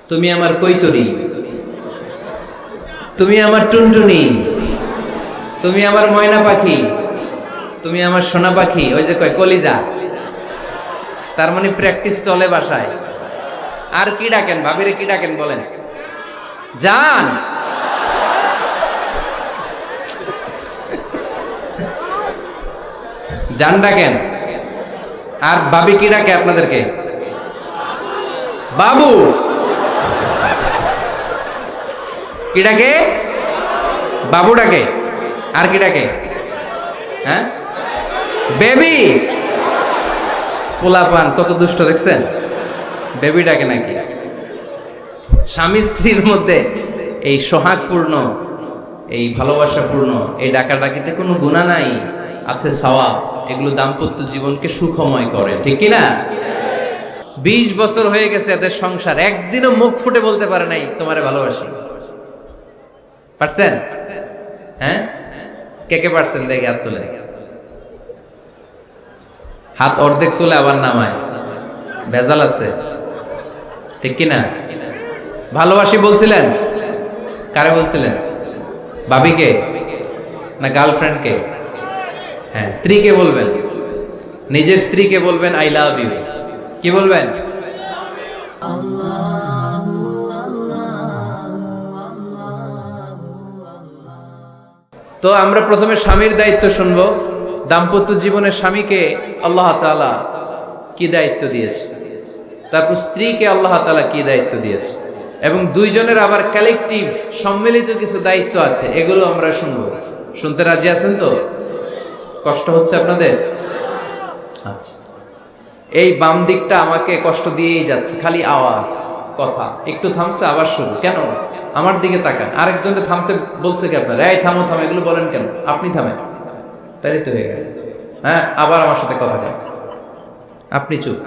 তুমি আমার কৈতরি, তুমি আমার টুনটুনি, তুমি আমার ময়না পাখি, তুমি আমার সোনা পাখি। ওই যে কয় কলিজা, তার মানে প্র্যাকটিস চলে বাসায়। আর কি ডাকেন ভাবিরে, কি ডাকেন বলেন? জান। জান ডাকেন। আর ভাবি কি ডাকে আপনাদেরকে? বাবু। কি ডাকে? বাবু ডাকে। আর কি ডাকে? হ্যাঁ, বেবি। পোলাপান কত দুষ্ট দেখছেন, বেবি ডাকে নাকি? স্বামী স্ত্রীর মধ্যে এই সোহাগপূর্ণ, এই ভালোবাসাপূর্ণ এই ডাকাডাকিতে কোনো গুনাহ নাই, আছে সওয়াব। এগুলো দাম্পত্য জীবনকে সুখময় করে, ঠিক কি না? 20 বছর হয়ে গেছে এদের সংসার, একদিনও মুখ ফুটে বলতে পারে নাই তোমারে ভালোবাসি। পারছেন? হ্যাঁ, কে কে পারছেন? দেখে হাত তুলে। হাত অর্ধেক তুলে আবার নামায়, ভেজাল আছে, ঠিক কিনা? ভালোবাসি বলছিলেন? কারে বলছিলেন? ভাবিকে না গার্লফ্রেন্ডকে? হ্যাঁ, স্ত্রীকে বলবেন, নিজের স্ত্রীকে বলবেন আই লাভ ইউ। কি বলবেন? তো আমরা প্রথমে স্বামীর দায়িত্ব শুনবো। দাম্পত্য জীবনে স্বামীকে আল্লাহ তাআলা কি দায়িত্ব দিয়েছে, তারপর স্ত্রীকে আল্লাহ তাআলা কি দায়িত্ব দিয়েছে, এবং দুইজনের আবার কালেকটিভ সম্মিলিত কিছু দায়িত্ব আছে, এগুলো আমরা শুনবো। শুনতে রাজি আছেন তো? কষ্ট হচ্ছে আপনাদের? আচ্ছা, এই বাম দিকটা আমাকে কষ্ট দিয়েই যাচ্ছে, খালি আওয়াজ কথা। একটু থামছে আবার শুরু, কেন? আমার দিকে তাকান। আরেকজনকে থামতে বলছে কি আপনার? এই থামো থামো, এগুলো বলেন কেন? আপনি থামেন, তাই তো হয়ে গেল। হ্যাঁ, আবার আমার সাথে কথা বলেন, আপনি চুপ।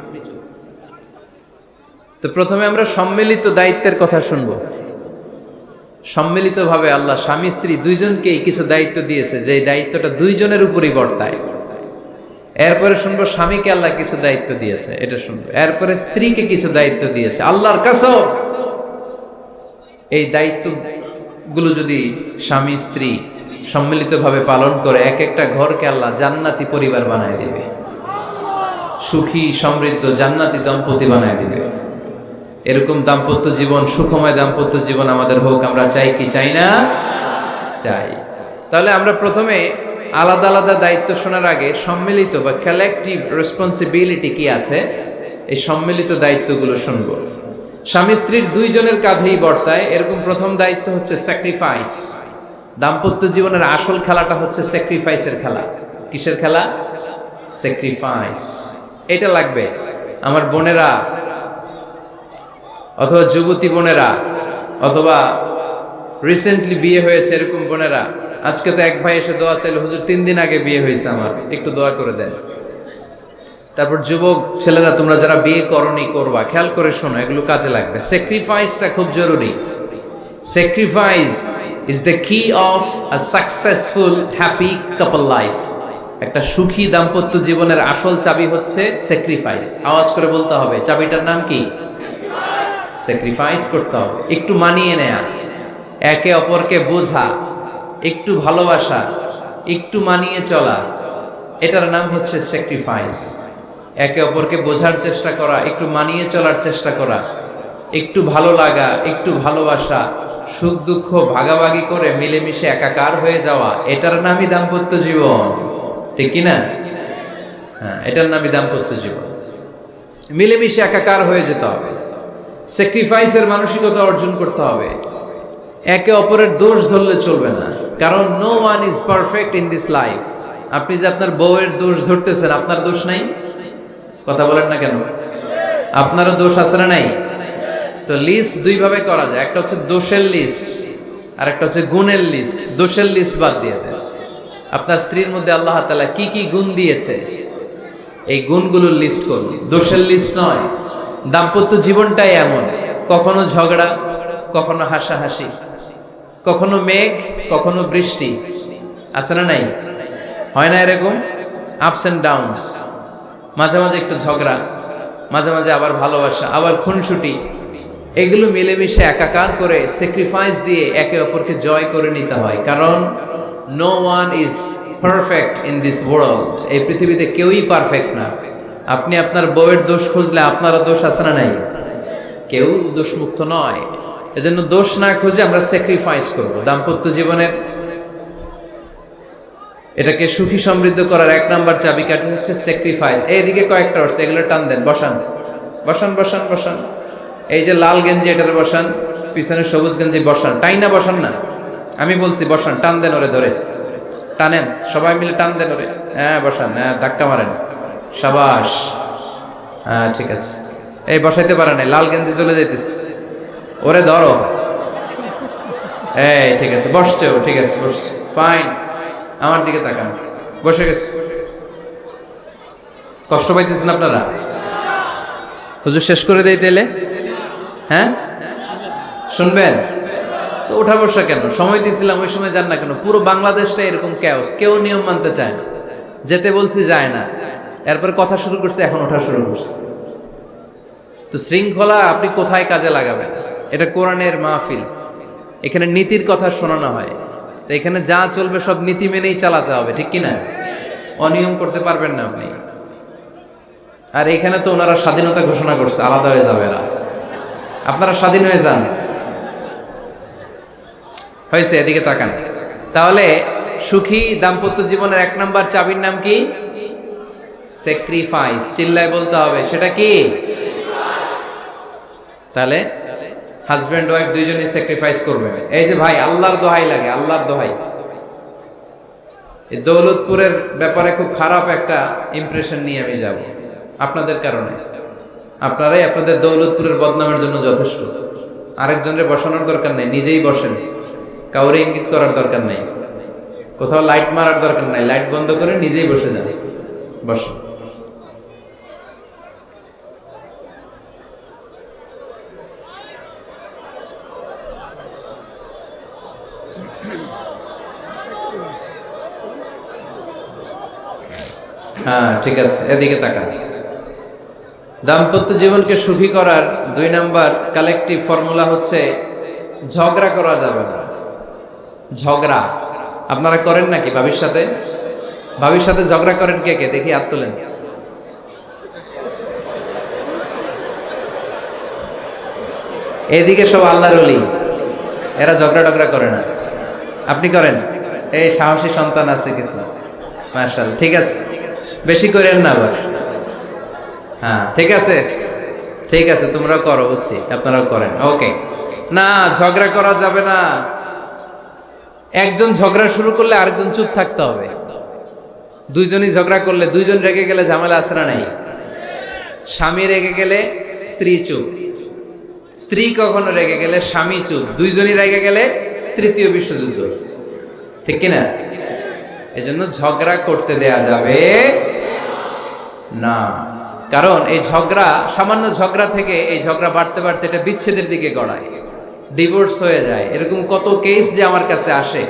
তো প্রথমে আমরা সম্মিলিত দায়িত্বের কথা শুনবো। সম্মিলিতভাবে আল্লাহ স্বামী স্ত্রী দুইজনকেই কিছু দায়িত্ব দিয়েছে, যে দায়িত্বটা দুইজনের উপরই বর্তায়। এরপরে শুনবো স্বামীকে আল্লাহ কিছু দায়িত্ব দিয়েছে, এটা শুনবো। এরপরে স্ত্রীকে কিছু দায়িত্ব দিয়েছে আল্লাহর কসম। এই দায়িত্বগুলো যদি স্বামী স্ত্রী সম্মিলিতভাবে পালন করে, এক একটা ঘরকে আল্লাহ জান্নাতি পরিবার বানায় দিবে, সুখী সমৃদ্ধ জান্নাতি দম্পতি বানায় দিবে। এরকম দাম্পত্য জীবন, সুখময় দাম্পত্য জীবন আমাদের হোক। আমরা চাই কি চাই না? চাই। তাহলে আমরা প্রথমে আলাদা আলাদা দায়িত্ব শোনার আগে সম্মিলিত বা কালেকটিভ রেসপন্সিবিলিটি কি আছে, এই সম্মিলিত দায়িত্বগুলো শুনবো। স্বামী স্ত্রীর দুইজনের কাঁধেই বর্তায় এরকম প্রথম দায়িত্ব হচ্ছে স্যাক্রিফাইস। দাম্পত্য জীবনের আসল খেলাটা হচ্ছে স্যাক্রিফাইসের খেলা। কিসের খেলা? স্যাক্রিফাইস। এটা লাগবে আমার বোনেরা, অথবা যুবতী বোনেরা, অথবা রিসেন্টলি বিয়ে হয়েছে এরকম বোনেরা। আজকে তো এক ভাই এসে দোয়া চাইল, হুজুর 3 দিন আগে বিয়ে হয়েছে আমার, একটু দোয়া করে দেন। তারপর যুবক ছেলেরা, তোমরা যারা বিয়ে করনি করবা, খেয়াল করে শোনো, এগুলো কাজে লাগবে। স্যাক্রিফাইসটা খুব জরুরি। স্যাক্রিফাইস ইজ দ্য কি of a successful happy couple life. একটা সুখী দাম্পত্য জীবনের আসল চাবি হচ্ছে স্যাক্রিফাইস। আওয়াজ করে বলতে হবে, চাবিটার নাম কি? স্যাক্রিফাইস করতে হবে, একটু মানিয়ে নেয়া, একে অপরকে বোঝা, একটু ভালোবাসা, একটু মানিয়ে চলা, এটার নাম হচ্ছে স্যাক্রিফাইস। একে অপরকে বোঝার চেষ্টা করা, একটু মানিয়ে চলার চেষ্টা করা, একটু ভালো লাগা, একটু ভালোবাসা, সুখ দুঃখ ভাগাভাগি করে মিলেমিশে একাকার হয়ে যাওয়া, এটার নামই দাম্পত্য জীবন, ঠিক কি না? হ্যাঁ, এটার নামই দাম্পত্য জীবন। মিলেমিশে একাকার হয়ে যেতে হবে, স্যাক্রিফাইসের মানসিকতা অর্জন করতে হবে। একে অপরের দোষ ধরলে চলবে না, কারণ no one is perfect in this life. আপনি যে আপনার বউয়ের দোষ ধরতেছেন, আপনার দোষ নাই? কথা বলেন না কেন? আপনারও দোষ আছে না নাই? তো লিস্ট দুই ভাবে করা যায়, একটা হচ্ছে দোষের লিস্ট, আর একটা হচ্ছে গুণের লিস্ট। দোষের লিস্ট বাদ দিয়ে দেন। আপনার স্ত্রীর মধ্যে আল্লাহ তাআলা কি কি গুণ দিয়েছে, এই গুণগুলোর লিস্ট করুন, দোষের লিস্ট নয়। দাম্পত্য জীবনটাই এমন, কখনো ঝগড়া, কখনো হাসাহাসি, কখনো মেঘ, কখনো বৃষ্টি, আছে না নাই? হয় না এরকম? Ups and downs. মাঝে মাঝে একটু ঝগড়া, মাঝে মাঝে আবার ভালোবাসা, আবার খুনসুটি, এগুলো মিলেমিশে একাকার করে স্যাক্রিফাইস দিয়ে একে অপরকে জয় করে নিতে হয়, কারণ no one is perfect in this world. এই পৃথিবীতে কেউই পারফেক্ট না। আপনি আপনার বউয়ের দোষ খুঁজলে আপনারও দোষ আছে না নাই? কেউ দোষমুক্ত নয়। এজন্য দোষ না খুঁজে আমরা স্যাক্রিফাইস করব। দাম্পত্য জীবনের এটাকে সুখী সমৃদ্ধ করার এক নাম্বার চাবিকাঠি হচ্ছে স্যাক্রিফাইস। এইদিকে কয়েকটা হচ্ছে, এগুলো টান দেন, বসান বসান বসান বসান। এই যে লাল গেঞ্জি এটারে বসান, পিছনে সবুজ গেঞ্জি বসান, টাইনা বসান না, আমি বলছি বসান, টান দেন ওরে ধরে, টানেন সবাই মিলে টান দেন ওরে, হ্যাঁ বসান, হ্যাঁ ধাক্কা মারেন, সাবাস, হ্যাঁ ঠিক আছে। এই বসাইতে পারে না, লাল গেঞ্জি চলে যাইতেছে, ওরে ধরো, এই ঠিক আছে, বসছে ও, ঠিক আছে বসছে, ফাইন, আমার দিকে তাকান, বসে গেছে। কষ্ট পাইতেছেন আপনারা? হুজুর শেষ করে দেই তাইলে, হ্যাঁ শুনবেন তো? উঠা বসা কেন? সময় দিয়েছিলাম ওই সময় যান না কেন? পুরো বাংলাদেশটা এরকম ক্যাওস, কেউ নিয়ম মানতে চায় না, যেতে বলছি যায় না, এরপর কথা শুরু করছে, এখন ওঠা শুরু করছে। তো শৃঙ্খলা আপনি কোথায় কাজে লাগাবেন? এটা কোরআনের মাহফিল, এখানে নীতির কথা শোনানো হয়, তো এখানে যা চলবে সব নীতি মেনেই চালাতে হবে, ঠিক কিনা? অনিয়ম করতে পারবেন না আপনি। আর এখানে তো ওনারা স্বাধীনতা ঘোষণা করছে, আলাদা হয়ে যাবে এরা, আপনারা স্বাধীন হয়ে যান, হয়েছে? এদিকে তাকান। তাহলে সুখী দাম্পত্য জীবনের এক নাম্বার চাবির নাম কি? স্যাক্রিফাইস। চিল্লায় বলতে হবে, সেটা কি? তাহলে হাজব্যান্ড ওয়াইফ দুইজনই স্যাক্রিফাইস করবে। এই যে ভাই, আল্লাহর দোহাই লাগে, আল্লাহর দোহাই, এই দৌলতপুরের ব্যাপারে খুব খারাপ একটা ইমপ্রেশন নিয়ে আমি যাব আপনাদের কারণে। আপনারাই আপনাদের দৌলতপুরের বদনামের জন্য যথেষ্ট। আরেকজনের বসানোর দরকার নেই, নিজেই বসেন, কাউরে ইঙ্গিত করার দরকার নেই, কোথাও লাইট মারার দরকার নাই, লাইট বন্ধ করে নিজেই বসে যান, বসেন। হ্যাঁ ঠিক আছে, এদিকে তাকান। দাম্পত্য জীবনকে সুখী করার দুই নাম্বার কালেকটিভ ফর্মুলা হচ্ছে ঝগড়া করা যাবে না। ঝগড়া আপনারা করেন নাকি ভাবির সাথে? ভাবির সাথে ঝগড়া করেন কে কে? দেখি হাত তোলেন। এদিকে সব আল্লাহর ওলি, এরা ঝগড়া টগড়া করে না। আপনি করেন? এই সাহসী সন্তান আছে কিছু, মাশাআল্লাহ, ঠিক আছে, বেশি করেন না আবার। হ্যাঁ ঠিক আছে, ঠিক আছে, তোমরাও করো, বুঝছি, আপনারাও করেন, ওকে। না, ঝগড়া করা যাবে না। একজন ঝগড়া শুরু করলে আরেকজন চুপ থাকতে হবে। দুইজনই ঝগড়া করলে, দুইজন রেগে গেলে ঝামেলা আছে না নাই? স্বামী রেগে গেলে স্ত্রী চুপ, স্ত্রী কখনো রেগে গেলে স্বামী চুপ, দুইজনই রেগে গেলে তৃতীয় বিশ্বযুদ্ধ, ঠিক কিনা? এজন্য ঝগড়া করতে দেয়া যাবে না, কারণ এই ঝগড়া, সামান্য ঝগড়া থেকে এই ঝগড়া বাড়তে বাড়তে এটা বিচ্ছেদের দিকে গড়ায়, ডিভোর্স হয়ে যায়। এরকম কত কেস যে আমার কাছে আসে,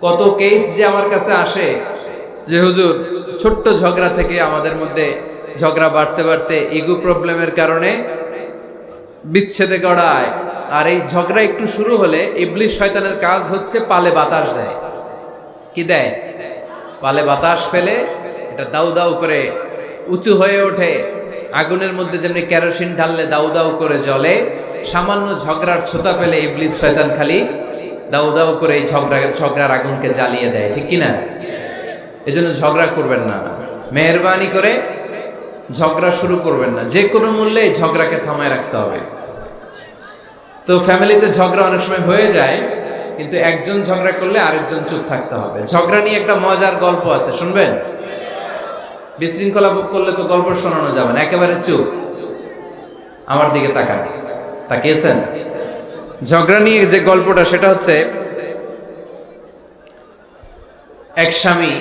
কত কেস যে আমার কাছে আসে যে হুজুর ছোট্ট ঝগড়া থেকে আমাদের মধ্যে ঝগড়া বাড়তে বাড়তে ইগো প্রবলেমের কারণে বিচ্ছেদে গড়ায়। আর এই ঝগড়া একটু শুরু হলে ইবলিশ শয়তানের কাজ হচ্ছে পালে বাতাস দেয়। কি দেয়? পালে বাতাস পেলে এটা দাউ দাউ করে উঁচু হয়ে ওঠে। আগুনের মধ্যে যেমনি কেরোসিন ঢাললে দাউ দাউ করে জ্বলে, সামান্য ঝগড়ার ছোতা পেলে ইবলিশ শয়তান খালি দাউ দাউ করে এই ঝগড়ার আগুনকে জ্বালিয়ে দেয়, ঠিক কিনা? এজন্য ঝগড়া করবেন না, মেহেরবানি করে ঝগড়া শুরু করবেন না। যে কোনো মূল্যে এই ঝগড়াকে থামায় রাখতে হবে। তো ফ্যামিলিতে ঝগড়া অনেক সময় হয়ে যায়, কিন্তু একজন ঝগড়া করলে আরেকজন চুপ থাকতে হবে। ঝগড়া নিয়ে একটা মজার গল্প আছে, শুনবেন? বিশৃঙ্খলা ভোগ করলে তো গল্প শোনানো যাবে না, একেবারে চুপ। আমার দিকে তাকান, তাকিয়েছেন? ঝগড়া নিয়ে যে গল্পটা, সেটা হচ্ছে এক স্বামী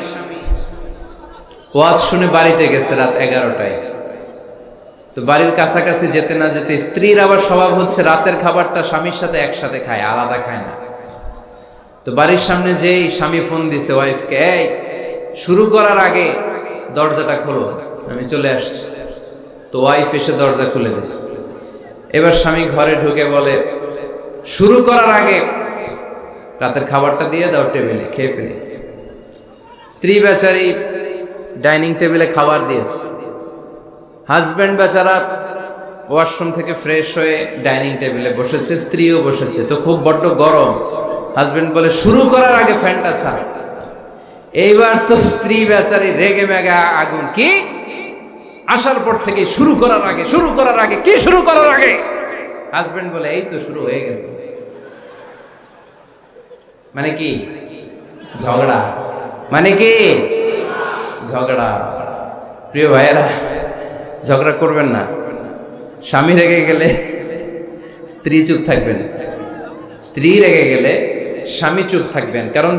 ওয়াজ শুনে বাড়িতে গেছে রাত 11টায়। তো বাড়ির কাছাকাছি যেতে না যেতে, স্ত্রীর আবার স্বভাব হচ্ছে রাতের খাবারটা স্বামীর সাথে একসাথে খায়, আলাদা খায় না। তো বাড়ির সামনে যেই স্বামী ফোন দিছে ওয়াইফকে, এই শুরু করার আগে দরজাটা খোলো, আমি চলে আসছি। তো ওয়াইফ এসে দরজা খুলে দিছে। এবার স্বামী ঘরে ঢুকে বলে, শুরু করার আগে রাতের খাবারটা দিয়ে দাও টেবিলে, খেয়ে ফেলি। স্ত্রী বেচারি ডাইনিং টেবিলে খাবার দিয়েছে, হাজব্যান্ড বেচারা ওয়াশরুম থেকে ফ্রেশ হয়ে ডাইনিং টেবিলে বসেছে, স্ত্রীও বসেছে। তো খুব বড্ড গরম। হাজব্যান্ড বলে, শুরু করার আগে ফ্যানটা ছাড়। এইবার তো স্ত্রী বেচারি রেগে মেগে আগুন, কি আসার পর থেকে শুরু করার আগে কি শুরু করার আগে? হাজব্যান্ড বলে, এই তো শুরু হয়ে গেল। মানে কি? ঝগড়া। মানে কি? ঝগড়া। প্রিয় ভাইয়েরা, ঝগড়া করবেন না। স্বামী রেগে গেলে স্ত্রী চুপ থাকবেন, স্ত্রী রেগে গেলে স্বামী চুপ থাকবেন। কারণ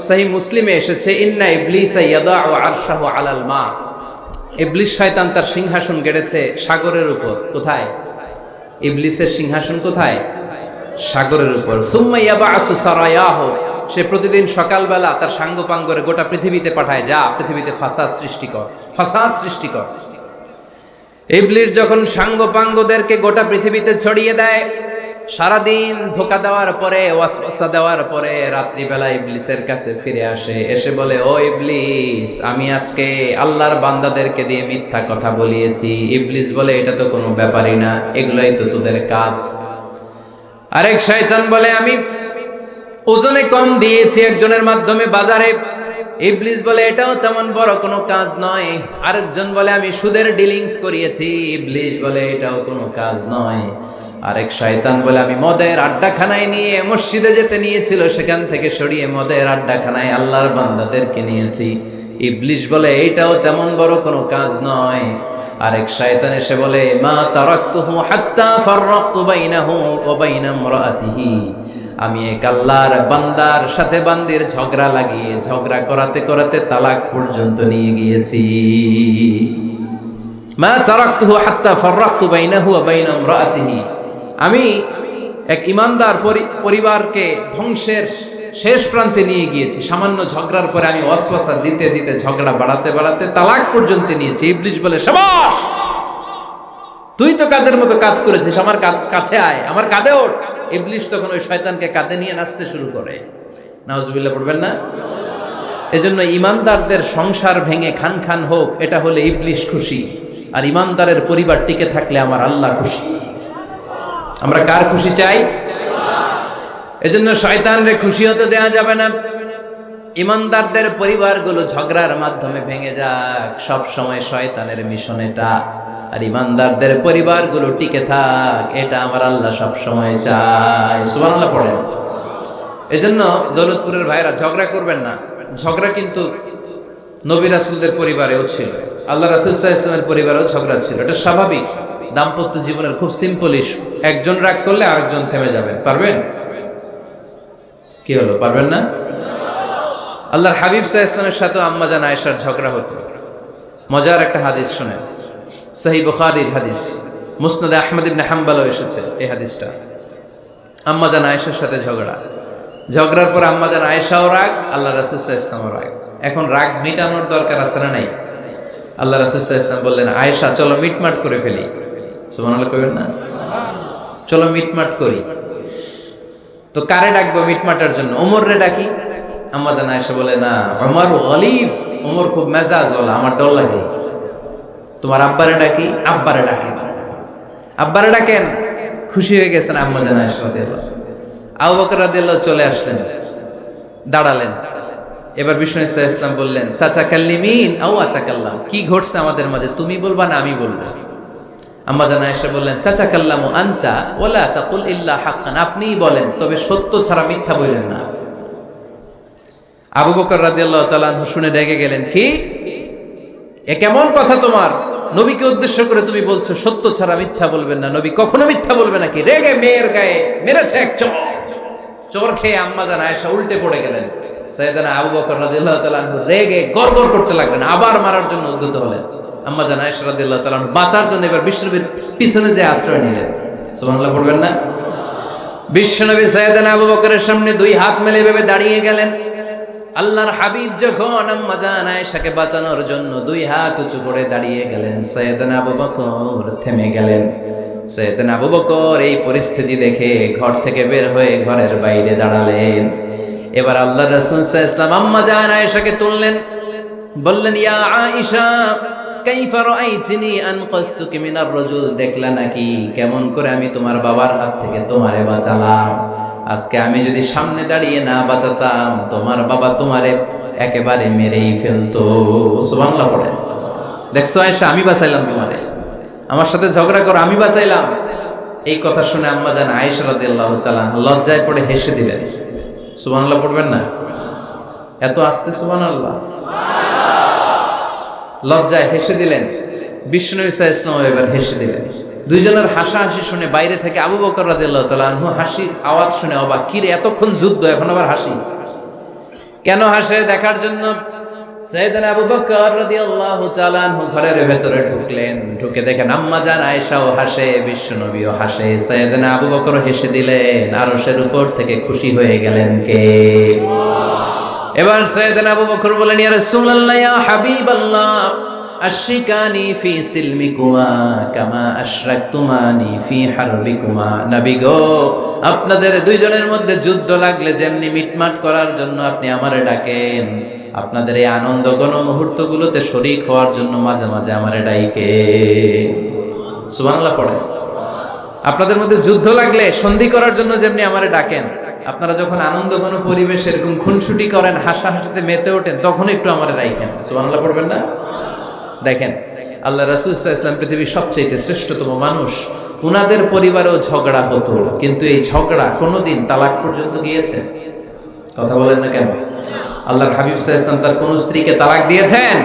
সহিহ মুসলিমে এসেছে, ইন্না ইবলিসা ইয়াদাউ আরশাহু আলাল মা। ইবলিস শয়তান তার সিংহাসন গেড়েছে সাগরের উপর। কোথায়? ইবলিসের সিংহাসন কোথায়? সাগরের উপর। সুম্মা ইয়াবআসু সারায়াহু, সে প্রতিদিন সকালবেলা তার সাঙ্গপাঙ্গরে গোটা পৃথিবীতে পাঠায়, যা পৃথিবীতে ফাসাদ সৃষ্টি কর। ইবলিস যখন সাঙ্গপাঙ্গদেরকে গোটা পৃথিবীতে ছড়িয়ে দেয়, সারাদিন ধোকা দেওয়ার পরে, ওয়াসওয়াসা দেওয়ার পরে, রাত্রিবেলা ইবলিসের কাছে ফিরে আসে, এসে বলে, ও ইবলিস, আমি আজকে আল্লাহর বান্দাদেরকে দিয়ে মিথ্যা কথা বলিয়েছি। ইবলিস বলে, এটা তো কোনো ব্যাপারই না, এগুলাই তো তোদের কাজ। আরেক শয়তান বলে, আমি ওজনে কম দিয়েছি একজনের মাধ্যমে বাজারে। ইবলিস বলে, এটাও তেমন বড় কোনো কাজ নয়। আরেকজন বলে, আমি সুদের ডিলিংস করিয়েছি। ইবলিস বলে, এটাও কোনো কাজ নয়। আরেক শয়তান বলে, আমি মদের আড্ডাখানায় নিয়ে মসজিদে যেতে নিয়েছিল, সেখান থেকে সরিয়ে মদের আড্ডাখানায় আল্লাহর বান্দাদেরকে নিয়েছি। ইবলিস বলে, এইটাও তেমন বড় কোনো কাজ নয়। আরেক শয়তান এসে বলে, মা তারাকতুহু হাত্তা ফাররাকতু বাইনাহু ওয়া বাইনা ইমরাআতিহি, আমি এক আল্লাহর বান্দার সাথে বান্দির ঝগড়া লাগিয়ে, ঝগড়া করাতে করাতে তালাক পর্যন্ত নিয়ে গিয়েছি। মা তারাকতুহু হাত্তা ফাররাকতু বাইনাহু ওয়া বাইনা ইমরাআতিহি, আমি এক ইমানদার পরিবারকে ধ্বংসের শেষ প্রান্তে নিয়ে গিয়েছি। সামান্য ঝগড়ার পরে আমি ওয়াসওয়াসা দিতে দিতে ঝগড়া বাড়াতে বাড়াতে তালাক পর্যন্ত নিয়েছি। ইবলিস বলে, শাবাশ, তুই তো কাজের মতো কাজ করেছিস, আমার কাছে আয়, আমার কাঁধে ওঠ। ইবলিস তখন ওই শয়তানকে কাঁধে নিয়ে নাচতে শুরু করে। নাউজুবিল্লাহ পড়বেন না? এজন্য ইমানদারদের সংসার ভেঙে খান খান হোক, এটা হলে ইবলিস খুশি, আর ইমানদারের পরিবার টিকে থাকলে আমার আল্লাহ খুশি। আমরা কার খুশি চাই? এজন্য শয়তানরে খুশি হতে দেয়া যাবে না। ইমানদারদের পরিবারগুলো ঝগড়ার মাধ্যমে ভেঙে যাক, সব সময় শয়তানের মিশন এটা। আর ইমানদারদের পরিবারগুলো টিকে থাক, এটা আমার আল্লাহ সব সময় চায়। সুবহানাল্লাহ পড়েন। এজন্য দৌলতপুরের ভাইরা, ঝগড়া করবেন না। ঝগড়া কিন্তু নবী রাসূলদের পরিবারেও ছিল, আল্লাহ রাসূল সাল্লাল্লাহু আলাইহি ওয়াসাল্লামের পরিবারেও ঝগড়া ছিল। এটা স্বাভাবিক। দাম্পত্য জীবনের খুব সিম্পল ইস্যু। একজন রাগ করলে আরেকজন থেমে যাবেন। পারবেন? কি হলো, পারবেন না? আল্লাহর হাবিব সাল্লাল্লাহু আলাইহি ওয়াসাল্লামের সাথে আম্মা জান আয়েশার ঝগড়া হতো। মজার একটা হাদিস শুনেন, সহিহ বুখারীর হাদিস, মুসনাদে আহমদ ইবনে হাম্বলও এসেছে এই হাদিসটা। আম্মা জান আয়েশার সাথে ঝগড়ার পর আম্মা জান আয়েশাও রাগ, আল্লাহ রাসূল সাল্লাল্লাহু আলাইহি ওয়াসাল্লামও রাগ। এখন রাগ মিটানোর দরকার আছে না নাই? আল্লাহ রাসূল সাল্লাল্লাহু আলাইহি ওয়াসাল্লাম বললেন, আয়েশা চলো মিটমাট করে ফেলি। সুবহানাল্লাহ কইবেন না? চলো মিটমাট করি। তো কারে ডাকবো মিটমাটার জন্য? ওমর রে ডাকি। আম্মা জান আয়েশা বলে, না, ওমর গলিফ, ওমর খুব মেজাজ ওয়ালা, আমার ডর লাগে। তোমার আব্বারে ডাকি। আব্বারে ডাকেন। আব্বারে ডাকেন। খুশি হয়ে গেছেন আম্মা জান আয়েশা রাদিয়াল্লাহু। আবু বকর রাদিয়াল্লাহু চলে আসলেন, দাঁড়ালেন। এবার বিষ্ণু সাল্লাল্লাহু আলাইহি ওয়াসাল্লাম বললেন, তাতাকাল্লিমিন আও আতাকাল্লাম, কি ঘটছে আমাদের মাঝে, তুমি বলবা না আমি বলবো? আম্মা জান আয়েশা বললেন, তাতাকাল্লামু আনতা ওয়ালা তাকুল ইল্লা হাক্কান, আপনিই বলেন, তবে সত্য ছাড়া মিথ্যা বললেন না। আবু বকর রাদিয়াল্লাহু তাআলা আনহু শুনে রেগে গেলেন, কি এ কেমন কথা তোমার? নবীকে উদ্দেশ্য করে তুমি বলছো সত্য ছাড়া মিথ্যা বলবেন না, নবী কখনো মিথ্যা বলবে নাকি? রেগে মেয়ের গায়ে মেরেছে এক চোর খেয়ে আম্মা জান আয়েশা উল্টে পড়ে গেলেন। সাইয়েদনা আবু বকর রাদিয়াল্লাহু তাআলা আনহু রেগে গড়গড় করতে লাগলেন, আবার মারার জন্য উদ্যত হলেন। আম্মা জান আয়েশা রাদিয়াল্লাহু তাআলা আনহু বাঁচার জন্য এবার বিশ্বনবীর পিছনে যে আশ্রয় নিলেন। সুবহানাল্লাহ পড়বেন না? বিশ্বনবী সাইয়েদনা আবু বকরের সামনে দুই হাত মেলে ভেবে দাঁড়িয়ে গেলেন। আল্লাহর হাবিব যখন আম্মা জান আয়েশাকে বাঁচানোর জন্য দুই হাত উঁচু করে দাঁড়িয়ে গেলেন, সাইয়েদনা আবু বকর থেমে গেলেন। সাইয়েদনা আবু বকর এই পরিস্থিতি দেখে ঘর থেকে বের হয়ে ঘরের বাইরে দাঁড়ালেন। এবার আল্লাহর রাসূল সাল্লাল্লাহু আলাইহি ওয়াসাল্লাম আম্মা জান আয়েশাকে তুললেন, বললেন, ইয়া আয়েশা কাইফা রাআইতিনি আনকাসতুকি মিনার রাজুল, দেখলা নাকি কেমন করে আমি তোমার বাবার হাত থেকে তোমারে বাঁচালাম। আজকে আমি যদি সামনে দাঁড়িয়ে না বাঁচাতাম, তোমার বাবা তোমারে একেবারে মেরেই ফেলতো। সুবহানাল্লাহ পড়ে। দেখছো আয়েশা, আমি বাঁচাইলাম তোমারে, আমার সাথে ঝগড়া করো, আমি বাঁচাইলাম। এই কথা শুনে আম্মা জান আয়েশা রাদিয়াল্লাহু তাআলা লজ্জায় পড়ে হেসে দিলেন। সুবহানাল্লাহ পড়বেন না? এত আস্তে সুবহানাল্লাহ। লজ্জায় হেসে দিলেন। বিশ্বনবী সাল্লাল্লাহু আলাইহি ওয়াসাল্লাম এবার হেসে দিলেন। দুইজনের হাসাহাসি শুনে বাইরে থেকে আবু বকর রাদিয়াল্লাহু তাআলা আনহু হাসির আওয়াজ শুনে অবাক, কি রে এতক্ষণ যুদ্ধ এখন আবার হাসি? কেন হাসে দেখার জন্য সাইয়েদনা আবু বকর রাদিয়াল্লাহু তাআলা আনহু ঘরের ভেতরে ঢুকলেন। ঢুকে দেখেন আম্মা জান আয়েশাও হাসে, বিশ্বনবীও হাসে, সাইয়েদনা আবু বকর হেসে দিলেন। আরশের উপর থেকে খুশি হয়ে গেলেন কে? এবার সাইয়েদনা আবু বকর বলেন, ইয়া রাসূলুল্লাহ, ইয়া হাবিবাল্লাহ, আশরিকানি ফি সিলমিকুমা কামা আশরাকতুমানি ফি হারবিকুমা। নবী গো, আপনাদের দুইজনের মধ্যে যুদ্ধ লাগলে যেমনি মিটমাট করার জন্য আপনি আমারে ডাকেন, আপনাদের এই আনন্দ ঘন মুহূর্তগুলোতে শরীক হওয়ার জন্য মাঝে মাঝে আমারে ডাইকে। সুবহানাল্লাহ পড়ে। আপনাদের মধ্যে যুদ্ধ লাগলে সন্ধি করার জন্য যেমনি আমারে ডাকেন, আপনারা যখন আনন্দ ঘন পরিবেশ এরকম খুনসুটি করেন, হাসাহাসিতে মেতে ওঠেন, তখন একটু আমারে ডাইকেন। সুবহানাল্লাহ পড়বেন না? দেখেন আল্লাহ রাসূল সাল্লাল্লাহু আলাইহি ওয়াসাল্লাম পৃথিবীর সবচেয়ে শ্রেষ্ঠতম মানুষ। উনাদের পরিবারেও ঝগড়া হতো, কিন্তু এই ঝগড়া কোনোদিন তালাক পর্যন্ত গিয়েছে? কথা বলেন না কেন? আল্লাহর হাবিব সাল্লাল্লাহু আলাইহি ওয়াসাল্লাম তার কোন স্ত্রীকে তালাক দিয়েছেন?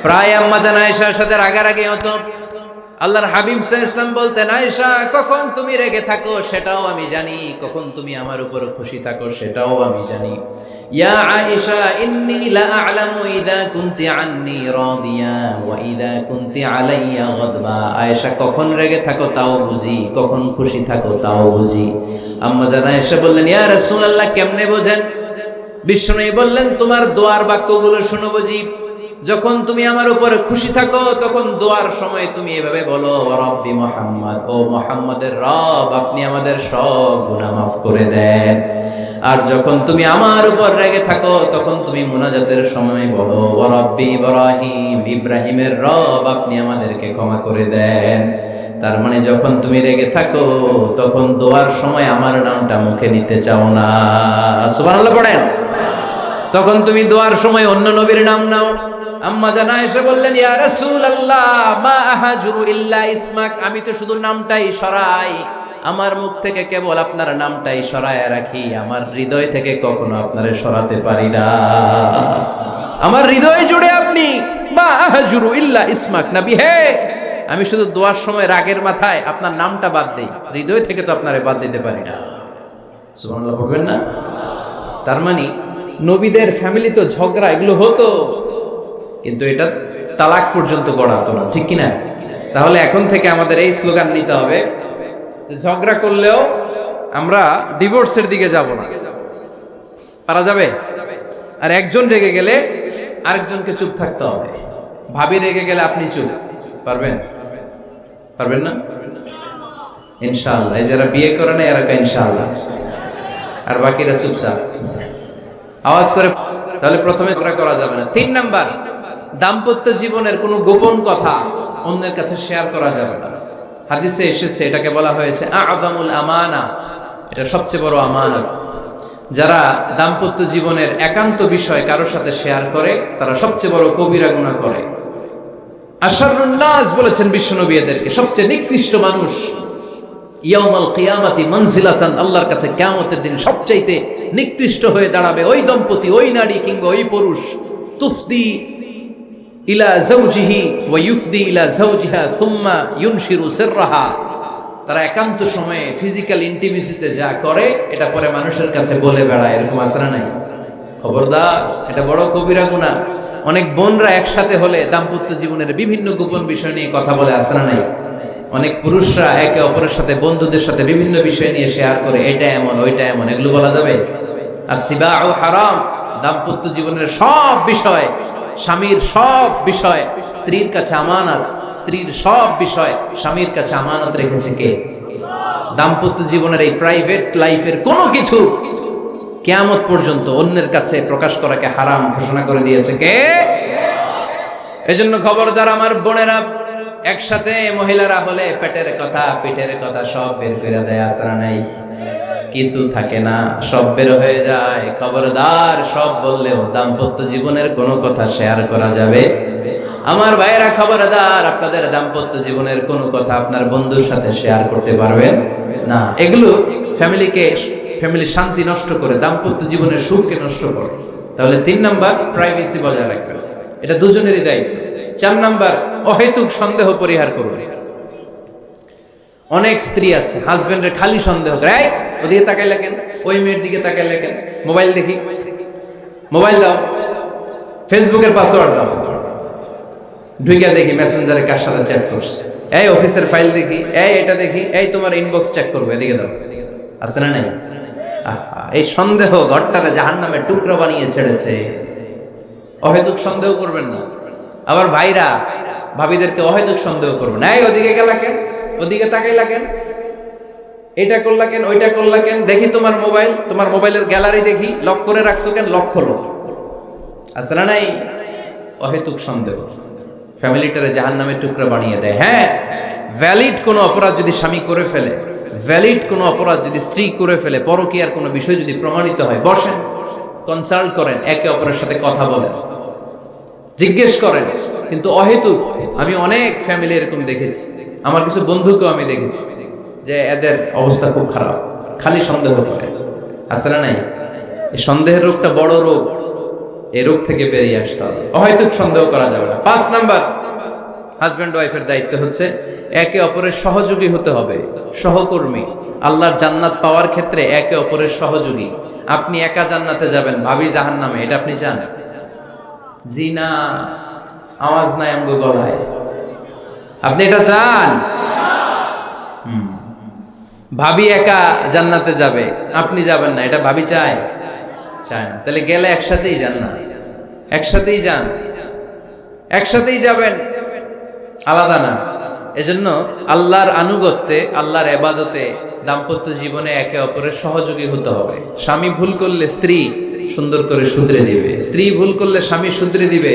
প্রায় আম্মা জান আয়েশার সাথে রাগারাগি হতো। আল্লাহর হাবিব সাল্লাল্লাহু আলাইহি ওয়াসাল্লাম বলতেন, আয়েশা কখন তুমি রেগে থাকো সেটাও আমি জানি, কখন তুমি আমার উপর খুশি থাকো সেটাও আমি জানি। ইয়া আয়েশা ইন্নী লা আ'লামু ইযা কুনতি আন্নী রাদিয়া ওয়া ইযা কুনতি আলাইয়া গাদবা। আয়েশা কখন রেগে থাকো তাও বুঝি, কখন খুশি থাকো তাও বুঝি। আম্মা জান আয়েশা বললেন, ইয়া রাসূলুল্লাহ কেমনে বোঝেন? বিশ্বনবী বললেন, তোমার দোয়ার বাক্যগুলো শুনো বুঝি। যখন তুমি আমার উপরে খুশি থাকো তখন দোয়ার সময় তুমি এভাবে বলো, রব্বি মুহাম্মদ, ও মুহাম্মাদের রব, আপনি আমাদের সব গুনাহ মাফ করে দেন। আর যখন তুমি আমার উপর রেগে থাকো তখন তুমি মুনাজাতের সময় বলো, রব্বি ইব্রাহিম, ইব্রাহিমের রব, আপনি আমাদেরকে ক্ষমা করে দেন। তার মানে যখন তুমি রেগে থাকো তখন দোয়ার সময় আমার নামটা মুখে নিতে চাও না। সুবহানাল্লাহ পড়েন। তখন তুমি দোয়ার সময় অন্য নবীর নাম নাও। আম্মা জান আয়েশা বললেন, ইয়া রাসূলুল্লাহ মা আহাজুরু ইল্লা ইসমাক, আমি তো শুধু নামটাই সরাই, আমার মুখ থেকে কেবল আপনার নামটাই সরায় রাখি, আমার হৃদয় থেকে কখনো আপনারে সরাতে পারি না। আমার হৃদয় জুড়ে আপনি, মা আহাজুরু ইল্লা ইসমাক, নবী হে, আমি শুধু দোয়ার সময় রাগের মাথায় আপনার নামটা বাদ দেই, হৃদয় থেকে তো আপনারে বাদ দিতে পারি না। সুবহানাল্লাহ বলবেন না? তার মানে নবীদের ফ্যামিলি তো ঝগড়া এগুলো হতো, কিন্তু এটা তালাক পর্যন্ত গড়াতো না, ঠিক কিনা? তাহলে এখন থেকে আমাদের এই স্লোগান নিতে হবে, ঝগড়া করলেও আমরা ডিভোর্সের দিকে যাব না। পারা যাবে? আর একজন রেগে গেলে আরেকজনকে চুপ থাকতে হবে। ভাবি রেগে গেলে আপনি চুপ, পারবেন? পারবেন না? ইনশাআল্লাহ। এই যারা বিয়ে করে না এরা ইনশাআল্লাহ, আর বাকিরা চুপচাপ আওয়াজ করে। তাহলে প্রথমে ঝগড়া করা যাবে না। 3 নাম্বার, দাম্পত্য জীবনের কোনো গোপন কথা অন্যের কাছে শেয়ার করা যাবে না। হাদিসে এসেছে, এটাকে বলা হয়েছে আ'যামুল আমানা, এটা সবচেয়ে বড় আমানত। যারা দাম্পত্য জীবনের একান্ত বিষয় কারোর সাথে শেয়ার করে তারা সবচেয়ে বড় কবিরা গুনাহ করে। আশারুন নাস বলেছেন বিশ্বনবী এদেরকে, সবচেয়ে নিকৃষ্ট মানুষ। ইয়াউমাল কিয়ামাতি মানজিলাতান, আল্লাহর কাছে কিয়ামতের দিন সবচাইতে নিকৃষ্ট হয়ে দাঁড়াবে ওই দম্পতি, ওই নারী কিংবা ওই পুরুষ, তুফদি ইলা যাওজিহি ওয়া ইউফদি ইলা যাওজিহা সুম্মা ইউনশিরু সিররাহা। তারা একান্ত সময়ে ফিজিক্যাল ইন্টিমেসিতে যা করে এটা পরে মানুষের কাছে বলে বেড়ায়, এরকম আছে না নাই? খবরদার, এটা বড় কবিরা গুনাহ। অনেক বোনরা একসাথে হলে দাম্পত্য জীবনের বিভিন্ন গোপন বিষয় নিয়ে কথা বলে, আছে না নাই? অনেক পুরুষরা একে অপরের সাথে, বন্ধুদের সাথে বিভিন্ন বিষয় নিয়ে শেয়ার করে, এটা এমন ওইটা এমন, এগুলো বলা যাবে? আর সিবাউ হারাম, দাম্পত্য জীবনের সব বিষয়, স্বামীর সব বিষয় স্ত্রীর কাছে আমানত। স্ত্রীর সব বিষয় স্বামীর কাছে আমানত রেখেছে কে? দাম্পত্য জীবনের এই প্রাইভেট লাইফের কোনো কিছু কিয়ামত পর্যন্ত অন্যের কাছে প্রকাশ করাকে হারাম ঘোষণা করে দিয়েছে কে? এজন্য খবরদার আমার বোনেরা, একসাথে মহিলারা হলে পেটের কথা পিঠের কথা সব বের করে দেয়, আসরা নাই কিছু থাকে না, সব বের হয়ে যায়। খবরদার, সব বললেও দাম্পত্য জীবনের কোনো কথা শেয়ার করা যাবে। আমার ভাইয়েরা খবরদার, আপনাদের দাম্পত্য জীবনের কোনো কথা আপনার বন্ধুর সাথে শেয়ার করতে পারবেন না। এগুলো ফ্যামিলি শান্তি নষ্ট করে, দাম্পত্য জীবনের সুখকে নষ্ট করে। তাহলে 3 নাম্বার, প্রাইভেসি বজায় রাখবেন, এটা দুজনেরই দায়িত্ব। 4 নাম্বার, অহেতুক সন্দেহ পরিহার করুন। অনেক স্ত্রী আছে হাজবেন্ডের খালি সন্দেহ করে, এই ওদিকে তাকাইলা কেন, ওই মেয়ের দিকে তাকাইলা কেন, মোবাইল দেখি, মোবাইল দাও, ফেসবুকের পাসওয়ার্ড দাও, ঢুকে দেখি মেসেঞ্জারে কার সাথে চ্যাট করছে, এই অফিসের ফাইল দেখি, এই এটা দেখি, এই তোমার ইনবক্স চেক করবো, এদিকে দাও। আছে না নাই? এই সন্দেহ ঘরটারে জাহান্নামের টুকরা বানিয়ে ছেড়েছে। অহেতুক সন্দেহ করবেন না। আবার ভাইরা ভাবিদেরকে অহেতুক সন্দেহ করবেন, এই ওদিকে গেলা কেন, ওদিকে তাকাইলা কেন, এটা করলা কেন, ওইটা করলা কেন, দেখি তোমার মোবাইল, তোমার মোবাইলের গ্যালারি দেখি, লক করে রাখছো কেন, লক খোলো। আছে না নাই? অহেতুক সন্দেহ ফ্যামিলিটারে জাহান্নামের টুকরা বানিয়ে দেয়। হ্যাঁ, ভ্যালিড কোনো অপরাধ যদি স্বামী করে ফেলে, ভ্যালিড কোনো অপরাধ যদি স্ত্রী করে ফেলে, পরকীয়ার কোনো বিষয় যদি প্রমাণিত হয়, বসেন, কনসাল্ট করেন, একে অপরের সাথে কথা বলেন, জিজ্ঞেস করেন। কিন্তু অহেতুক, আমি অনেক ফ্যামিলি এরকম দেখেছি, আমার কিছু বন্ধুকেও আমি দেখেছি যে এদের অবস্থা খুব খারাপ, খালি সন্দেহ করে। আছে না নাই? এই সন্দেহের রোগটা বড় রোগ, এই রোগ থেকে বেরিয়ে আসতে হবে। অহেতুক সন্দেহ করা যাবে না। 5 নাম্বার, হাজব্যান্ড ওয়াইফের দায়িত্ব হচ্ছে একে অপরের সহযোগী হতে হবে, সহকর্মী। আল্লাহর জান্নাত পাওয়ার ক্ষেত্রে একে অপরের সহযোগী। আপনি একা জান্নাতে যাবেন, ভাবি জাহান্নামে, এটা আপনি চান? জি না, আওয়াজ নাই আমগো গলায়। আপনি এটা চান? ভাবি একা জান্নাতে যাবে, আপনি যাবেন না, এটা ভাবি চায়? চায় না। তাহলে গেলে একসাথেই যান না, একসাথেই যান, একসাথেই যাবেন, আলাদা না। এজন্য আল্লাহর আনুগত্যে, আল্লাহর ইবাদতে, দাম্পত্য জীবনে একে অপরের সহযোগী হতে হবে। স্বামী ভুল করলে স্ত্রী সুন্দর করে শুধরে দিবে, স্ত্রী ভুল করলে স্বামী শুধরে দিবে।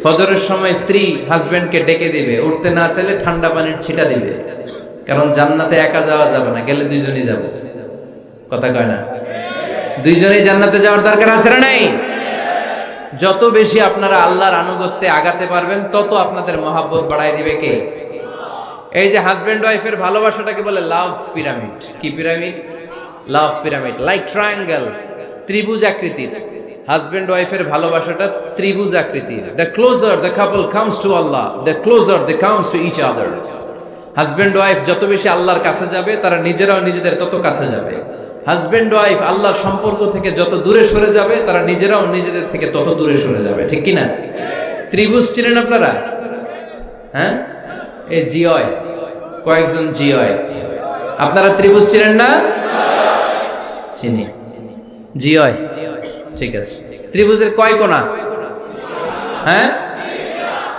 ফজরের সময় স্ত্রী হাজবেন্ডকে ডেকে দিবে, উঠতে না চাইলে ঠান্ডা পানির ছিটা দিবে। কারণ জান্নাতে একা যাওয়া যাবে না, গেলে দুইজনই যাব। কথা কয় না? দুইজনেই জান্নাতে যাওয়ার দরকার আছে না নাই? যত বেশি আপনারা আল্লাহর আনুগত্যে আগাতে পারবেন, তত আপনাদের মহাব্বত বাড়ায় দিবে কে? এই যে হাজবেন্ড ওয়াইফের ভালোবাসাটাকে বলে লাভ পিরামিড। কি pyramid? Love pyramid, like triangle, ত্রিভুজ আকৃতির। হাজবেন্ড ওয়াইফের ভালোবাসাটা ত্রিভুজ আকৃতির। The closer the couple comes to Allah, the closer they comes to each other. Husband wife যত বেশি আল্লাহর কাছে যাবে, তারা নিজেরাও নিজেদের তত কাছে যাবে। হাজবেন্ড ওয়াইফ আল্লাহর সম্পর্ক থেকে যত দূরে সরে যাবে, তারা নিজেরাও নিজেদের থেকে তত দূরে সরে যাবে। ঠিক কি না? ত্রিভুজ চিনেন আপনারা? হ্যাঁ, এই জিওয় কয়েকজন জিওয়, আপনারা ত্রিভুজ চিনেন না? চিনি, জিওয়, ঠিক আছে। ত্রিভুজের কয় কোণা? হ্যাঁ,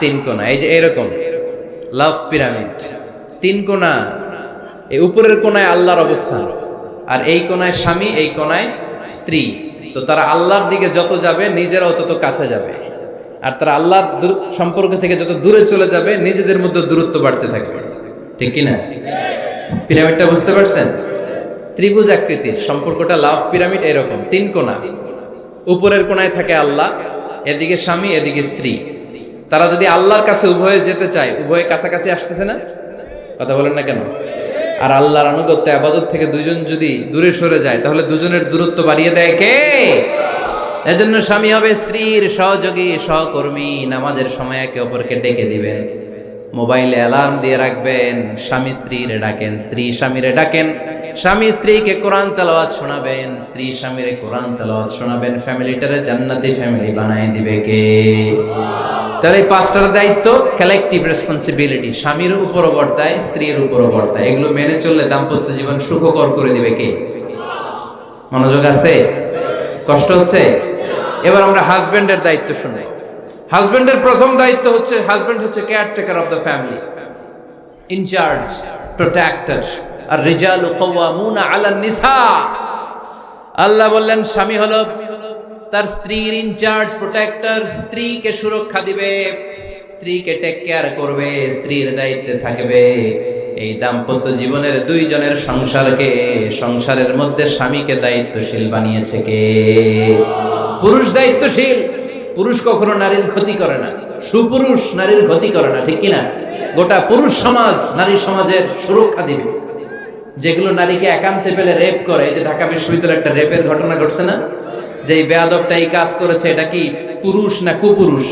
3 কোণা। এই যে এরকম লাভ পিরামিড, 3 কোণা। এই উপরের কোণায় আল্লাহর অবস্থান, আর এই কোণায় স্বামী, এই কোণায় স্ত্রী। তো তারা আল্লাহর দিকে যত যাবে, নিজেরাও তত কাছে যাবে। আর তারা আল্লাহর সম্পর্ক থেকে যত দূরে চলে যাবে, নিজেদের মধ্যে দূরত্ব বাড়তে থাকবে। ঠিক কিনা? পিরামিডটা বুঝতে পারছেন? ত্রিভুজ আকৃতির সম্পর্কটা লাভ পিরামিড এরকম, 3 কোণা। উপরের কোণায় থাকে আল্লাহ, এদিকে স্বামী, এদিকে স্ত্রী। তারা যদি আল্লাহর কাছে উভয়ে যেতে চায়, উভয়ে কাছাকাছি আসতেছে না? কথা বলেন না কেন? আর আল্লাহর আনুগত্য ইবাদত থেকে দুজন যদি দূরে সরে যায়, তাহলে দুজনের দূরত্ব বাড়িয়ে দেয় কে? এজন্য স্বামী হবে স্ত্রীর সহযোগী, সহকর্মী। নামাজের সময় একে অপরকে ডেকে দিবেন, মোবাইলে অ্যালার্ম দিয়ে রাখবেন। স্বামী স্ত্রীরে ডাকেন, স্ত্রী স্বামীরে ডাকেন। স্বামী স্ত্রীকে কোরআন তেলাওয়াত শোনাবেন, স্ত্রী স্বামীরে কোরআন তেলাওয়াত শোনাবেন। ফ্যামিলিটারে জান্নাতি ফ্যামিলি বানায় দিবে কে? তাহলে এই 5টার দায়িত্ব, কালেকটিভ রেসপন্সিবিলিটি, স্বামীর উপরও বর্তায়, স্ত্রীর উপরও বর্তায়। এগুলো মেনে চললে দাম্পত্য জীবন সুখকর করে দিবে কে? মনোযোগ আছে? কষ্ট হচ্ছে? এবার আমরা হাজবেন্ডের দায়িত্ব শুনি। হাজবেন্ডের প্রথম দায়িত্ব হচ্ছে, হাজবেন্ড হচ্ছে caretaker of the family. In charge, protector. আর রিজালু কাওয়ামুনা আলান নিসা। আল্লাহ বললেন স্বামী হলো তার স্ত্রীর ইনচার্জ, প্রোটেক্টর, স্ত্রীকে সুরক্ষা দিবে, স্ত্রীকে টেক কেয়ার করবে, স্ত্রীর দায়িত্বে থাকবে। এই দাম্পত্য জীবনের দুইজনের সংসারকে, সংসারের মধ্যে স্বামীকে দায়িত্বশীল বানিয়েছে কে? পুরুষ দায়িত্বশীল। পুরুষ কখনো নারীর ক্ষতি করে না, সুপুরুষ নারীর ক্ষতি করে না, ঠিক কিনা? গোটা পুরুষ সমাজ নারী সমাজের সুরক্ষা দিবে। যেগুলো নারীকে একান্তে পেলে রেপ করে, এই যে ঢাকা বিশ্ববিদ্যালয়ে একটা রেপের ঘটনা ঘটছে না, যে এই বেয়াদবটা এই কাজ করেছে, এটা কি পুরুষ না কুপুরুষ?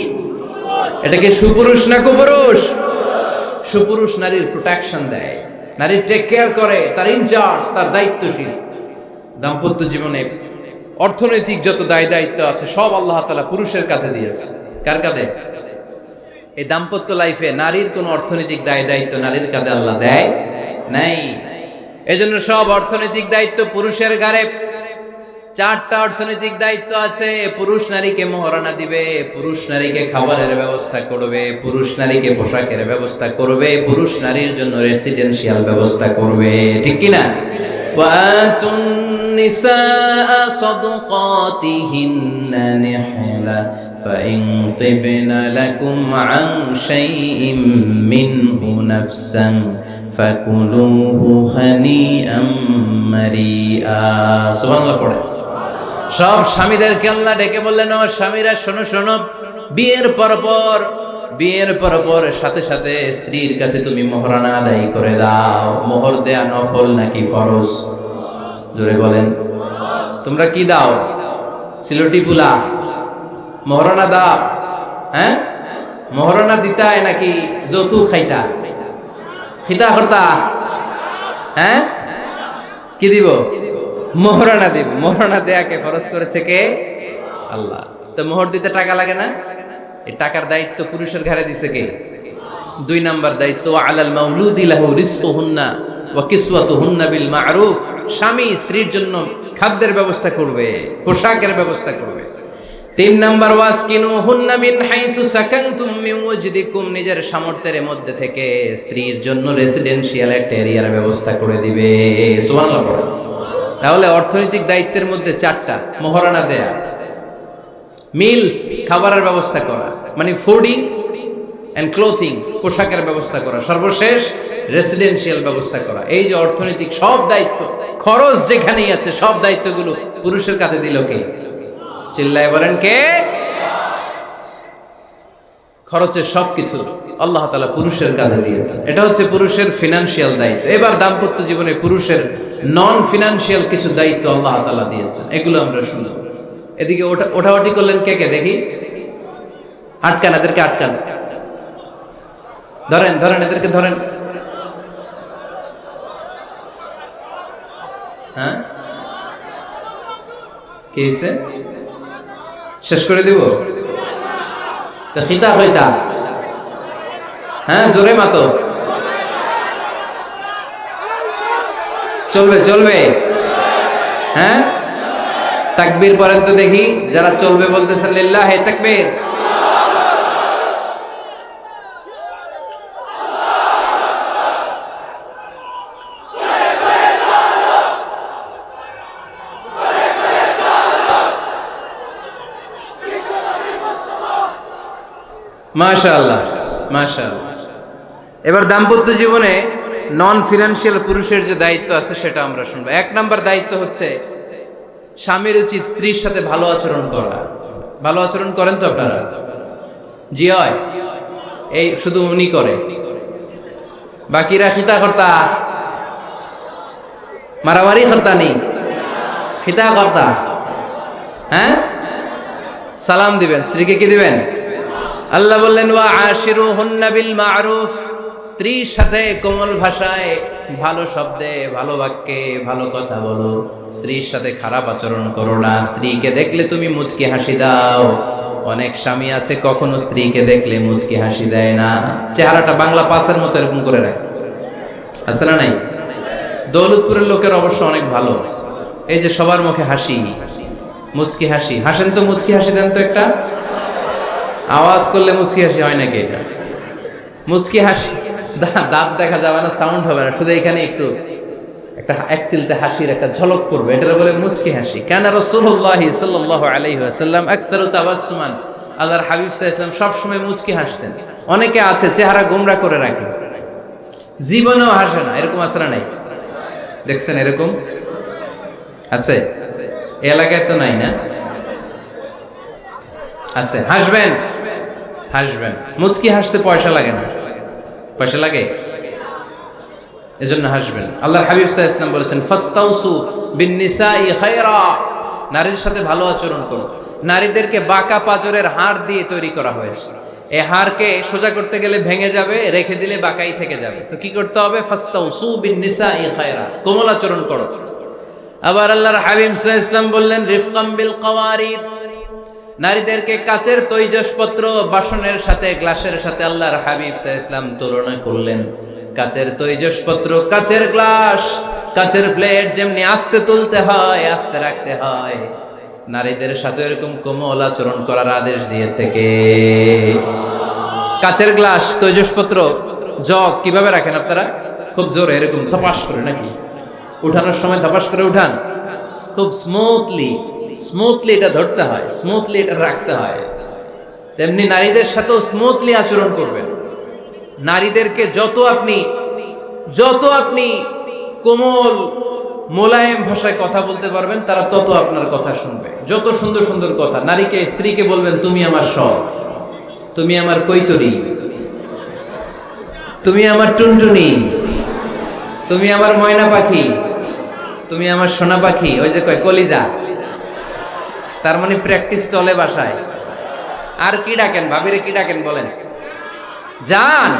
এটা কি সুপুরুষ না কুপুরুষ? সুপুরুষ নারীর প্রোটেকশন দেয়, নারীর টেক কেয়ার করে, তার ইনচার্জ, তার দায়িত্বশীল। দাম্পত্য জীবনে অর্থনৈতিক যত দায় দায়িত্ব আছে সব আল্লাহ তাআলা পুরুষের কাঁধে দিয়েছে। কার কাঁধে? এই দাম্পত্য লাইফে নারীর কোনো অর্থনৈতিক দায় দায়িত্ব নারীর কাঁধে আল্লাহ দেয় নাই। এজন্য সব অর্থনৈতিক দায়িত্ব পুরুষের ঘাড়ে। 4টা অর্থনৈতিক দায়িত্ব আছে। পুরুষ নারীকে মহারণা দিবে, পুরুষ নারীকে খাবারের ব্যবস্থা করবে, পুরুষ নারীকে পোশাকের ব্যবস্থা করবে, পুরুষ নারীর জন্য রেসিডেন্সিয়াল ব্যবস্থা করবে, ঠিক কি না? ওয়াতুন নিসা সাদকাতিহিন্না নিহলা ফাইন তিবনা লাকুম আন শাইইম মিনহু নাফসান ফাকুলুহু হানিআম মারিআ। সুবহানাল্লাহ পড়ে। সব স্বামীদেরকে আল্লাহ ডেকে বললেন, ও স্বামীরা শোনো শোনো, বিয়ের পর সাথে সাথে স্ত্রীর কাছে তুমি মোহরানা আদায় করে দাও। মোহর দেয়া নফল নাকি ফরজ? জোরে বলেন। তোমরা কি দাও? সিলটি পুলা মোহরানা দাও? হ্যাঁ, মোহরানা দিতায় নাকি যৌতুক খাইতা? খিতা করতা? হ্যাঁ, কি দিব? মোহরানা দিব। মোহরানা দেয়াকে ফরজ করেছে কে? আল্লাহ। তো মোহর দিতে টাকা লাগে না? এই টাকার দায়িত্ব পুরুষের ঘাড়ে দিছে কে? 2 নাম্বার দায়িত্ব, আলাল মাউলুদি লাহু রিজকুহুন্না ওয়া কিসওয়াতুহুন্না বিল মা'রুফ। স্বামী স্ত্রীর জন্য খাদ্যের ব্যবস্থা করবে, পোশাকের ব্যবস্থা করবে। 3 নাম্বার, ওয়াসকিনুহুন্না মিন হাইসু সাকানতুম মিন ওয়াজদিকুম। নিজের সামর্থ্যের মধ্যে থেকে স্ত্রীর জন্য রেসিডেন্সিয়াল একটা এরিয়ার ব্যবস্থা করে দিবে। সুবহানাল্লাহ। তাহলে অর্থনৈতিক দায়িত্বের মধ্যে 4টা: মোহরানা দেয়া, মিলস খাবারের ব্যবস্থা করা, মানে ফুডিং এন্ড ক্লোথিং, পোশাকের ব্যবস্থা করা, সর্বশেষ রেসিডেন্সিয়াল ব্যবস্থা করা। এই যে অর্থনৈতিক সব দায়িত্ব, খরচ যেখানেই আছে সব দায়িত্বগুলো পুরুষের কাঁধে দিল কে? চিল্লায় বলেন কে? খরচের সবকিছু আল্লাহ তাআলা পুরুষের কাঁধে দিয়েছে। এটা হচ্ছে পুরুষের ফিনান্সিয়াল দায়িত্ব। এবার দাম্পত্য জীবনে পুরুষের নন ফিনান্সিয়াল কিছু দায়িত্ব আল্লাহ তাআলা দিয়েছেন, এগুলো আমরা শুনব। এদিকে ওঠাওয়াটি করলেন কে কে দেখি? আটকান, এদেরকে আটকান, ধরেন ধরেন, এদেরকে ধরেন। হ্যাঁ, কি হয়েছে? শেষ করে দিব তো? খিতা হইতা? হ্যাঁ, জোরে মাতো। চলবে চলবে? হ্যাঁ, তাকবীর পড়েন তো দেখি, যারা চলবে বলতেছেন লিল্লাহি তাকবীর। মাশাআল্লাহ মাশাআল্লাহ। এবার দাম্পত্য জীবনে নন ফিনান্সিয়াল পুরুষের যে দায়িত্ব আছে সেটা আমরা শুনবো। 1 নাম্বার দায়িত্ব হচ্ছে স্বামীর উচিত স্ত্রীর সাথে ভালো আচরণ করা। ভালো আচরণ করেন তো আপনারা? জি হয়। এই শুধু উনি করে, বাকিরা খিতা কর্তা, মারামারি কর্তা নেই, খিতা কর্তা। হ্যাঁ, সালাম দিবেন, স্ত্রীকে কি দিবেন? আল্লাহ বললেন, ওয়া আশিরুহুন্না বিল মা'রুফ। স্ত্রীর সাথে কোমল ভাষায়, ভালো শব্দে, ভালো বাক্যে ভালো কথা বলো। স্ত্রীর সাথে খারাপ আচরণ করো না। স্ত্রীকে দেখলে তুমি মুচকি হাসি দাও। অনেক স্বামী আছে কখনো স্ত্রীকে দেখলে মুচকি হাসি দেয় না, চেহারাটা বাংলা পাসের মতো এরকম করে রাখে। আছে না নাই? দৌলতপুরের লোকের অবশ্য অনেক ভালো, এই যে সবার মুখে হাসি, মুচকি হাসি। হাসেন তো, মুচকি হাসি দেন তো একটা। আওয়াজ করলে মুচকি হাসি হয় নাকি? এটা মুচকি হাসি। দাঁত দেখা যাবে না, সাউন্ড হবে না, শুধু এখানে একটু একটা এক চিলতে হাসির একটা ঝলক পড়বে, এটা বলে মুচকি হাসি। কানা রাসূলুল্লাহ সাল্লাল্লাহু আলাইহি ওয়াসাল্লাম আকসারু তাবাসসুমান, আল্লাহর হাবিব সাল্লাল্লাহু আলাইহি ওয়াসাল্লাম সব সময় মুচকি হাসতেন। অনেকে আছে চেহারা গোমরা করে রাখে, জীবনেও হাসে না, এরকম আছে না নাই? দেখছেন এরকম আছে? এই এলাকায় তো নাই না? আছে। হাসবেন, হাসবেন। মুচকি হাসতে পয়সা লাগে না, পয়সা লাগে? এজন্য হাসবেন। আল্লাহর হাবিব সাল্লাল্লাহু আলাইহি ওয়াসাল্লাম বলেছেন ফাস্তাউসু বিন-নিসাই খায়রা, নারীর সাথে ভালো আচরণ করো। নারীদেরকে বাঁকা পাঁজরের হাড় দিয়ে তৈরি করা হয়েছে। এই হাড়কে সোজা করতে গেলে ভেঙে যাবে, রেখে দিলে বাঁকাই থেকে যাবে। তো কি করতে হবে? ফাস্তাউসু বিন-নিসাই খায়রা, কোমল আচরণ করো। আবার আল্লাহর হাবিব সাল্লাল্লাহু আলাইহি ওয়াসাল্লাম বললেন রিফকাম বিল কাওয়ারিদ, নারীদেরকে কাচের তৈজসপত্র বাসনের সাথে, গ্লাসের সাথে আল্লাহর হাবিব সাল্লাল্লাহু আলাইহি ওয়াসাল্লাম তুলনা করলেন। কাচের তৈজসপত্র, কাচের গ্লাস, কাচের প্লেট যেমনি আস্তে তুলতে হয়, আস্তে রাখতে হয়, নারীদের সাথে এরকম কোমল আচরণ করার আদেশ দিয়েছে কে? কাচের গ্লাস, তৈজসপত্র, জগ কিভাবে রাখেন আপনারা? খুব জোরে এরকম ধপাস করে নাকি? উঠানোর সময় ধপাস করে উঠান? খুব স্মুথলি এটা ধরতে হয়, স্মুথলি এটা রাখতে হয়। তেমনি নারীদের সাথেও স্মুথলি আচরণ করবেন। নারীদেরকে যত আপনি কোমল মোলায়েম ভাষায় কথা বলতে পারবেন, তারা তত আপনার কথা শুনবে। যত সুন্দর সুন্দর কথা, নারীকে, স্ত্রীকে বলবেন তুমি আমার সব, তুমি আমার কৈতরি, তুমি আমার টুনটুনি, তুমি আমার ময়না পাখি, তুমি আমার সোনা পাখি। ওই যে কয় কলিজা, তার মানে প্র্যাকটিস চলে বাসায়। আর কি ডাকেন? ভাবিরে কি ডাকেন বলেন? জান।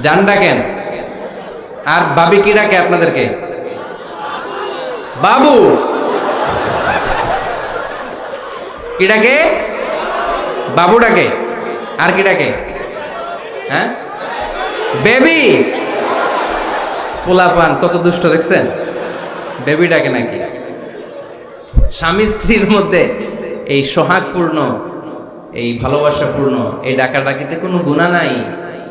জান ডাকেন। আর ভাবি কি ডাকে আপনাদেরকে? বাবু। কি ডাকে? বাবু ডাকে। আর কি ডাকে? হ্যাঁ, বেবি। পোলাপান কত দুষ্ট দেখছেন, বেবি ডাকে নাকি? স্বামী স্ত্রীর মধ্যে এই সোহাগপূর্ণ, এই ভালোবাসাপূর্ণ এই ডাকাডাকিতে কোনো গুনাহ নাই,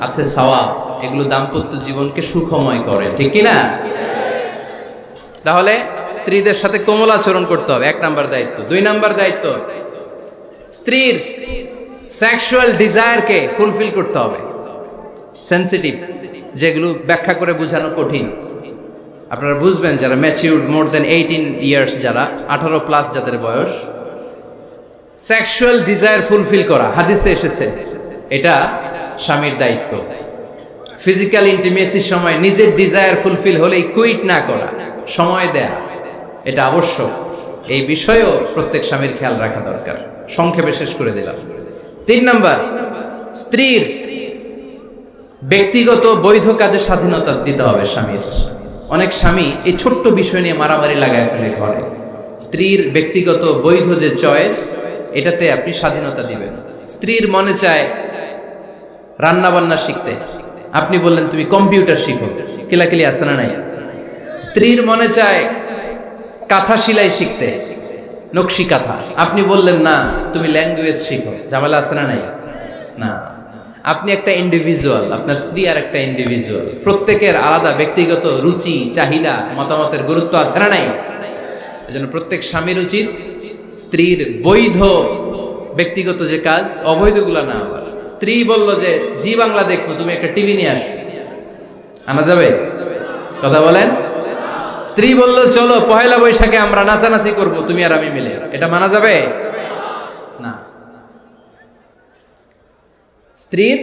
আছে সওয়াব। এগুলো দাম্পত্য জীবনকে সুখময় করে, ঠিক কি না? তাহলে স্ত্রীদের সাথে কোমল আচরণ করতে হবে, 1 নাম্বার দায়িত্ব। 2 নাম্বার দায়িত্ব, স্ত্রীর সেক্সুয়াল ডিজায়ারকে ফুলফিল করতে হবে। সেনসিটিভ, যেগুলো ব্যাখ্যা করে বোঝানো কঠিন। আপনারা বুঝবেন যারা ম্যাচিউরড, মোর দেন 18 ইয়ার্স, যারা 18+ যাদের বয়স, সেক্সুয়াল ডিজায়ার ফুলফিল করা হাদিসে এসেছে, এটা স্বামীর দায়িত্ব। ফিজিক্যাল ইন্টিমেসির সময় নিজের ডিজায়ার ফুলফিল হলেই কুইট না করা, সময় দেয়া, এটা আবশ্যক। এই বিষয়েও প্রত্যেক স্বামীর খেয়াল রাখা দরকার। সংক্ষেপে শেষ করে দিলাম। 3 নাম্বার, স্ত্রীর ব্যক্তিগত বৈধ কাজে স্বাধীনতা দিতে হবে স্বামীর। অনেক স্বামী এই ছোট্ট বিষয় নিয়ে মারামারি লাগায় ফেলে ঘরে। স্ত্রীর ব্যক্তিগত বৈধ যে চয়েস, এটাতে আপনি স্বাধীনতা দিবেন। স্ত্রীর মনে চায় রান্না বান্না শিখতে, আপনি বললেন তুমি কম্পিউটার শিখো, কিলাকিলি আছে না নাই? স্ত্রীর মনে চায় কাঁথা সেলাই শিখতে, নকশি কাঁথা, আপনি বললেন না তুমি ল্যাঙ্গুয়েজ শিখো, ঝামেলা আছে না নাই? না, আপনি একটা ইন্ডিভিজুয়াল, আপনার স্ত্রী আর একটা ইন্ডিভিজুয়াল, প্রত্যেকের আলাদা ব্যক্তিগত রুচি, চাহিদা, মতামতের গুরুত্ব আছে না নাই? এজন্য প্রত্যেক স্বামীর উচিত স্ত্রীর বৈধ ব্যক্তিগত যে কাজ, অবৈধগুলা না আবার। স্ত্রী বলল যে জি বাংলা দেখবো, তুমি একটা টিভি নিয়ে আসো, আনা যাবে? কথা বলেন। স্ত্রী বলল চলো 1 বৈশাখে আমরা নাচানাচি করব, তুমি আর আমি মিলে, এটা মানা যাবে না। স্ত্রীর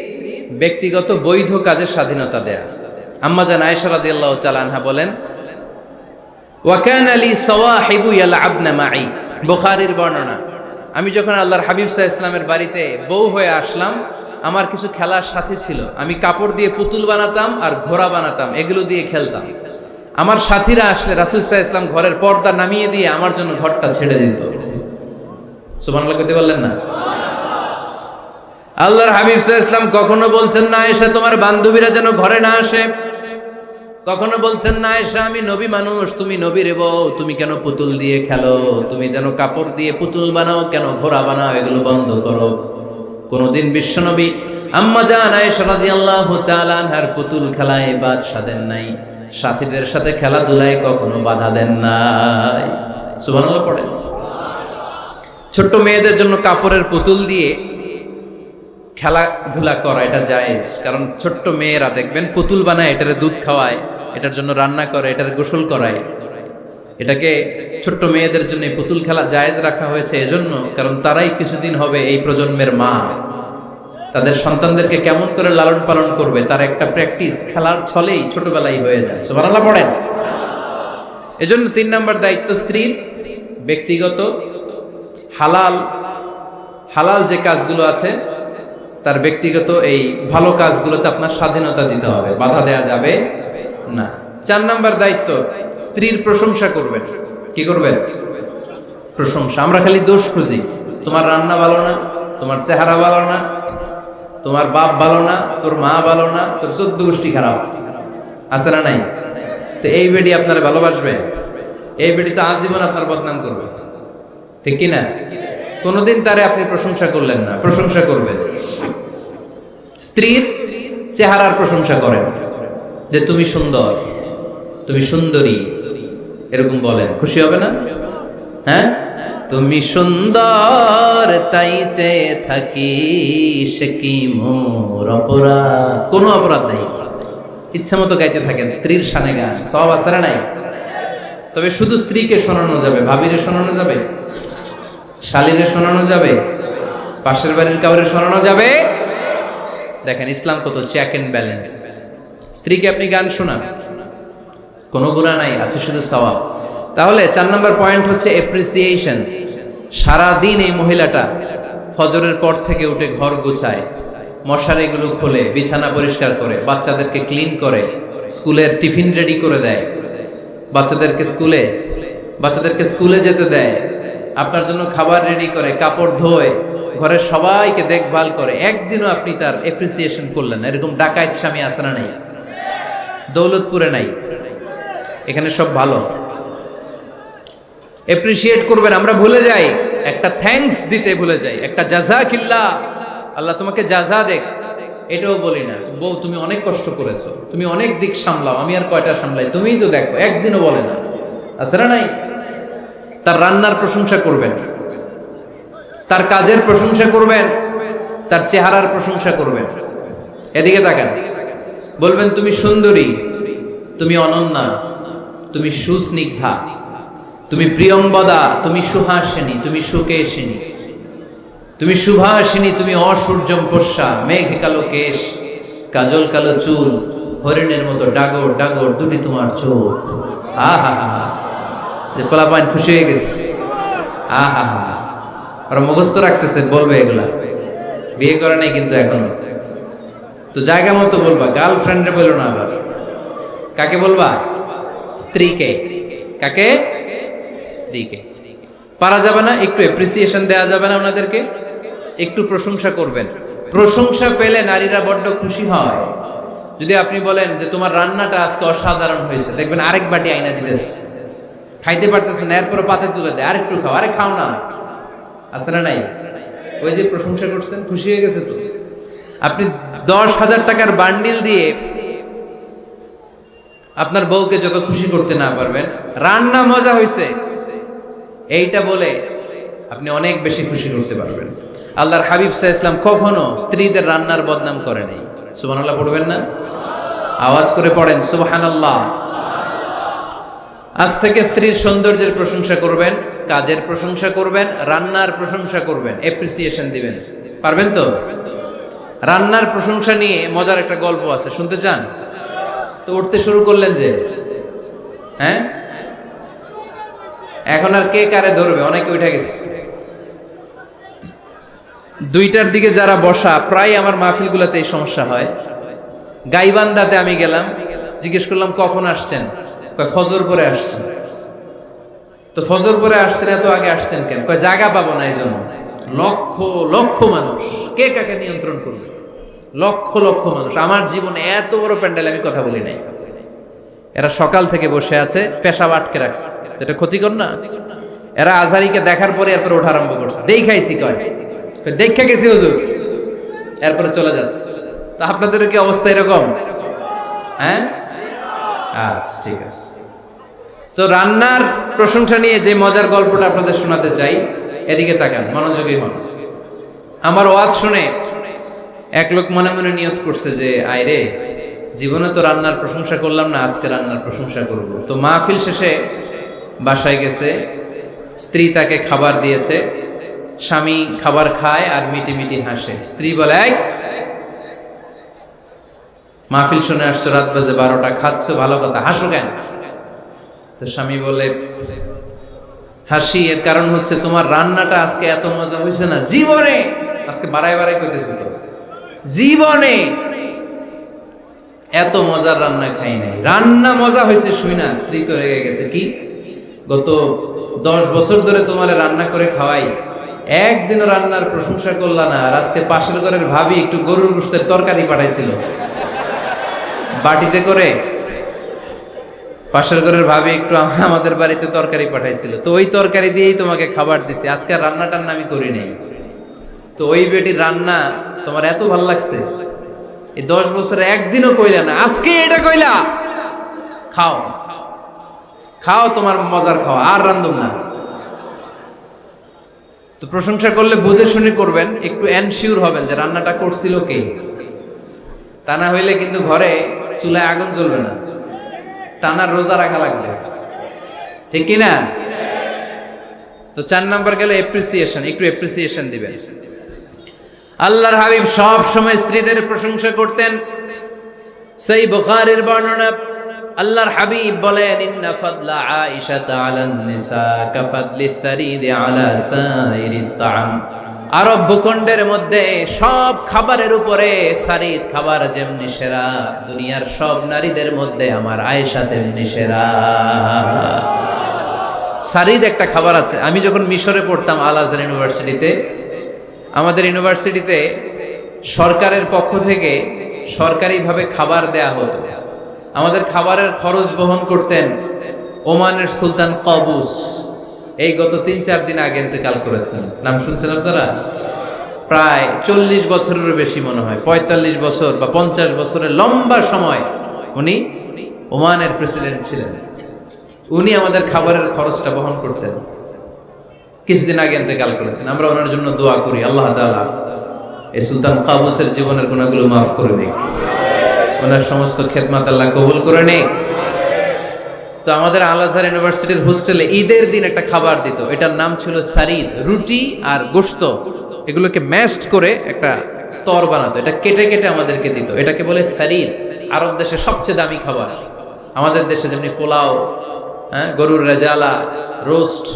ব্যক্তিগত বৈধ কাজের স্বাধীনতা দেয়া। আম্মা জান আয়েশা রাদিয়াল্লাহু তাআলা আনহা বলেন, ওয়া কানা লি সাওয়াহিবু ইয়ালআবনা মাই, বুখারীর বর্ণনা। আমি যখন আল্লাহর হাবিব সাল্লাল্লাহু আলাইহি ওয়াসাল্লামের বাড়িতে বউ হয়ে আসলাম, আমার কিছু খেলার সাথী ছিল। আমি কাপড় দিয়ে পুতুল বানাতাম আর ঘোড়া বানাতাম, এগুলো দিয়ে খেলতাম। আমার সাথীরা আসলে রাসূল সাল্লাল্লাহু আলাইহি ওয়াসাল্লাম ঘরের পর্দা নামিয়ে দিয়ে আমার জন্য ঘরটা ছেড়ে দিত। সুবহানাল্লাহ কইতে পারলেন না? আল্লাহর হাবিব সাল্লাল্লাহু আলাইহি ওয়াসাল্লাম কখনো বলতেন না আয়েশা তোমার বান্ধবীরা যেন ঘরে না আসে, কখনো বলতেন না, আয়েশা আমি নবী মানুষ, তুমি নবী রে বউ, তুমি কেন পুতুল দিয়ে খেলো, তুমি যেন কাপড় দিয়ে পুতুল বানাও, কেন ঘোড়া বানাও, এগুলো বন্ধ করো। কোনদিন বিশ্বনবী আম্মা জান আয়েশা রাদিয়াল্লাহু তাআলা আনহার পুতুল খেলায় বাধা দেন নাই, সাথীদের সাথে খেলাধুলায় কখনো বাধা দেন নাই। সুবহানাল্লাহ পড়েন। ছোট্ট মেয়েদের জন্য কাপড়ের পুতুল দিয়ে খেলাধুলা করা এটা জায়েজ, কারণ ছোট্ট মেয়েরা দেখবেন পুতুল বানায়, এটারে দুধ খাওয়ায়, এটার জন্য রান্না করে, এটার গোসল করায়। এটাকে ছোট্ট মেয়েদের জন্য পুতুল খেলা জায়েজ রাখা হয়েছে এজন্য, কারণ তারাই কিছুদিন হবে এই প্রজন্মের মা। তাদের সন্তানদেরকে কেমন করে লালন পালন করবে তার একটা প্র্যাকটিস খেলার ছলেই ছোটবেলায় হয়ে যায়। সুবহানাল্লাহ পড়েন। এজন্য 3 নম্বর দায়িত্ব স্ত্রীর ব্যক্তিগত হালাল যে কাজগুলো আছে তার ব্যক্তিগত এই ভালো কাজগুলোতে আপনার স্বাধীনতা দিতে হবে, বাধা দেয়া যাবে না। 4 নম্বর দায়িত্ব স্ত্রীর প্রশংসা করবেন। কি করবেন? প্রশংসা। আমরা খালি দোষ খুঁজি, তোমার রান্না ভালো না, তোমার চেহারা ভালো না, তোমার বাপ ভালো না, তোর মা ভালো না, তোর 14 গোষ্ঠী খারাপ, আছে না নাই? তো এই বেডি আপনার ভালোবাসবে? এই বেডি তো আজীবন আপনার বদনাম করবে, ঠিক কি না? কোনোদিন তারে আপনি প্রশংসা করলেন না, প্রশংসা করবেন। স্ত্রীর চেহারার প্রশংসা করেন, যে তুমি সুন্দর, তুমি সুন্দরী, এরকম বলেন, খুশি হবে না? হ্যাঁ, তুমি সুন্দর তাই চেয়ে থাকি, সে কি মোর অপরাধ? কোনো অপরাধ নাই, ইচ্ছা মতো গাইতে থাকেন স্ত্রীর শানে গান, সব আসারে নাই। তবে শুধু স্ত্রীকে শোনানো যাবে, ভাবিরে শোনানো যাবে, শালীরে শোনানো যাবে, পাশের বাড়ির কাউরে শোনানো যাবে? দেখেন ইসলাম কত চেক এন্ড ব্যালেন্স। স্ত্রীকে আপনি গান শোনান, কোনো গুনাহ নাই, আছে শুধু সওয়াব। তাহলে 4 নম্বর পয়েন্ট হচ্ছে এপ্রিসিয়েশন। সারাদিন এই মহিলাটা ফজরের পর থেকে উঠে ঘর গুছায়, মশারিগুলো খোলে, বিছানা পরিষ্কার করে, বাচ্চাদেরকে ক্লিন করে, স্কুলের টিফিন রেডি করে দেয়, বাচ্চাদেরকে স্কুলে যেতে দেয়, আপনার জন্য খাবার রেডি করে, কাপড় ধোয়, ঘরের সবাইকে দেখভাল করে। একদিনও আপনি তার এপ্রিসিয়েশন করলেন? এরকম ডাকাইত স্বামী আছে না নাই? দৌলতপুরে নাই, এখানে সব ভালো। এপ্রিসিয়েট করবেন। আমরা ভুলে যাই, একটা থ্যাঙ্কস দিতে ভুলে যাই, একটা জাযাকিল্লাহ, আল্লাহ তোমাকে জাযা দেখ, এটাও বলি না। বউ তুমি অনেক কষ্ট করেছো, তুমি অনেক দিক সামলাও, আমি আর কয়টা সামলাই, তুমিই তো দেখো, একদিনও বলে না, আছে না নাই? তার রান্নার প্রশংসা করবেন, তার কাজের প্রশংসা করবেন, তার চেহারার প্রশংসা করবেন। এদিকে তাকান, বলবেন তুমি সুন্দরী, তুমি অনন্যা, তুমি সুস্নিগ্ধা, তুমি প্রিয়ংবদা, তুমি সুহাসিনী, তুমি সুকেশিনী, তুমি সুভাষিনী, তুমি অসূর্যম পোষ্যা, মেঘ কালো কেশ, কাজল কালো চুল, হরিণের মতো ডাগর ডাগর দুটি তোমার চোখ। আহা হা, যে পোলাপাইন খুশি হয়ে গেছে। আহা হা, ওরা মুখস্থ রাখতেছে, বলবে এগুলা, বিয়ে করে নাই কিন্তু এখন। তো জায়গা মতো বলবা, গার্লফ্রেন্ডে বলো না। আবার কাকে বলবা? স্ত্রীকে। কাকে? স্ত্রীকে। পারা যাবে না? একটু এপ্রিসিয়েশন দেওয়া যাবে না? ওনাদেরকে একটু প্রশংসা করবেন। প্রশংসা পেলে নারীরা বড্ড খুশি হয়। যদি আপনি বলেন যে তোমার রান্নাটা আজকে অসাধারণ হয়েছে, দেখবেন আরেক বাটি আইনা দিতেছে, খাইতে পারতেছে না, এরপর পাতে তুলে দেয়, আরেকটু খাও, আরে খাও না, আছে না নাই? ওই যে প্রশংসা করছেন, খুশি হয়ে গেছে তো। আপনি 10,000 টাকার বান্ডিল দিয়ে আপনার বউকে যত খুশি করতে না পারবেন, রান্না মজা হয়েছে এইটা বলে আপনি অনেক বেশি খুশি করতে পারবেন। আল্লাহর হাবিব সাল্লাল্লাহু আলাইহি ওয়াসাল্লাম কখনো স্ত্রীদের রান্নার বদনাম করে নাই। সুবহানাল্লাহ পড়বেন না? আওয়াজ করে পড়েন সুবহানাল্লাহ। আজ থেকে স্ত্রীর সৌন্দর্যের প্রশংসা করবেন, কাজের প্রশংসা করবেন, রান্নার প্রশংসা করবেন, এপ্রিসিয়েশন দিবেন। পারবেন তো? রান্নার প্রশংসা নিয়ে মজার একটা গল্প আছে, শুনতে চান? তো উঠতে শুরু করলেন যে, হ্যাঁ, এখন আর কে কারে ধরবে? অনেকে উঠে গেছে। 2টার দিকে যারা বসা, প্রায় আমার মাহফিলগুলোতে এই সমস্যা হয়। গাইবান্ধাতে আমি গেলাম, জিজ্ঞেস করলাম কখন আসছেন? কয় ফজর পরে আসছেন। তো ফজর পরে আসছেন, এত আগে আসছেন কেন? কয় জায়গা পাবো না, এই জন্য। লক্ষ লক্ষ মানুষ, কে কাকে নিয়ন্ত্রণ করবে? লক্ষ লক্ষ মানুষ। আমার জীবনে এত বড় প্যান্ডেল আমি কথা বলি নাই। এরা সকাল থেকে বসে আছে, পেশাব আটকে রাখছে, এটা ক্ষতিকর না? এরা আজহারিকে দেখার পরে এরপরে ওঠা আরম্ভ করছে, দেখাইছি কয় দেখা গেছি হুজুর, এরপরে চলে যাচ্ছে। তা আপনাদের কি অবস্থা এরকম? হ্যাঁ, আচ্ছা ঠিক আছে। তো রান্নার প্রশংসা নিয়ে যে মজার গল্পটা আপনাদের শোনাতে চাই, এদিকে তাকান, মনোযোগী হন। আমার ওয়াজ শুনে এক লোক মনে মনে নিয়ত করছে যে আইরে, জীবনে তো রান্নার প্রশংসা করলাম না, আজকে রান্নার প্রশংসা করব। তো মাহফিল শেষে বাসায় গেছে, স্ত্রী তাকে খাবার দিয়েছে, স্বামী খাবার খায় আর মিটি মিটি হাসে। স্ত্রী বলে, এই মাহফিল শুনে আসছো, রাত বাজে 12টা, খাচ্ছ ভালো কথা, হাসো কেন? তো স্বামী বলে, হাসি এর কারণ হচ্ছে তোমার রান্নাটা আজকে এত মজা হয়েছে না জীবনে, আজকে বাড়াই বাড়াই করতেছে তো, জীবনে এত মজার রান্না খাই নাই, রান্না মজা হয়েছে শুই না। স্ত্রী তো রেগে গেছে, কি গত 10 বছর ধরে তোমার রান্না করে খাওয়াই, একদিনও রান্নার প্রশংসা করলা না, আর আজকে পাশের ঘরের ভাবি একটু গরুর গোশতের তরকারি পাঠাইছিল বাটিতে করে, পাশের ঘরের ভাবি একটু আমাদের বাড়িতে তরকারি পাঠাইছিল, তো ওই তরকারি দিয়েই তোমাকে খাবার দিছি, আজকে রান্নাটার আমি করি নাই। তো ওই বেটির রান্না তোমার এত ভালো লাগছে, এই 10 বছরে একদিনও কইলা না, আজকে এটা কইলা, খাও খাও, তোমার মজার খাওয়া, আর রান্ধুম না। তো প্রশংসা করলে বুঝে শুনে করবেন, একটু এনশিওর হবেন যে রান্নাটা করছিল কে, তা না হইলে কিন্তু ঘরে চুলায় আগুন জ্বলবে না, টানার রোজা রাখা লাগবে, ঠিক কি না? তো 4 নাম্বার গেল এপ্রিসিয়েশন, একটু এপ্রিসিয়েশন দিবেন। আল্লাহর হাবিব সব সময় স্ত্রীদের প্রশংসা করতেন। সেই বুখারীর বর্ণনা, আল্লাহর হাবিব বলেন, ইন্না ফাদলা আয়েশা আলান নিসা কাফাদলিস সারিদ আলা সাইরিত তাআম। আরব ভূখণ্ডের মধ্যে সব খাবারের উপরে সারিদ খাবার যেমনি সেরা, দুনিয়ার সব নারীদের মধ্যে আমার আয়েশা তেমনি সেরা। সারিদ একটা খাবার আছে। আমি যখন মিশরে পড়তাম আল আজহার ইউনিভার্সিটিতে, আমাদের ইউনিভার্সিটিতে সরকারের পক্ষ থেকে সরকারিভাবে খাবার দেয়া হতো। আমাদের খাবারের খরচ বহন করতেন ওমানের সুলতান কাবুস। এই গত 3-4 দিন আগে ইন্তেকাল করেছেন, নাম শুনছেন আপনারা? প্রায় 40 বছরেরও বেশি মনে হয়, 45 বছর বা 50 বছরের লম্বা সময় উনি ওমানের প্রেসিডেন্ট ছিলেন। উনি আমাদের খাবারের খরচটা বহন করতেন। কিছুদিন আগে ইন্তেকাল করেছেন। আমরা ওনার জন্য দোয়া করি, আল্লাহ তাআলা এই সুলতান কাবুসের জীবনের গুনাহগুলো মাফ করে দিক, ওনার সমস্ত খেদমত আল্লাহ কবুল করে নিক। তো আমাদের আল আজহার ইউনিভার্সিটির হোস্টেলে ঈদের দিন একটা খাবার দিত, এটার নাম ছিল সারিদ। রুটি আর গোশত এগুলোকে ম্যাশড করে একটা স্তর বানাতো, এটা কেটে কেটে আমাদেরকে দিত, এটাকে বলে সারিদ। আরব দেশে সবচেয়ে দামি খাবার। আমাদের দেশে যেমনি পোলাও, হ্যাঁ, গরুর রেজালা, রোস্ট,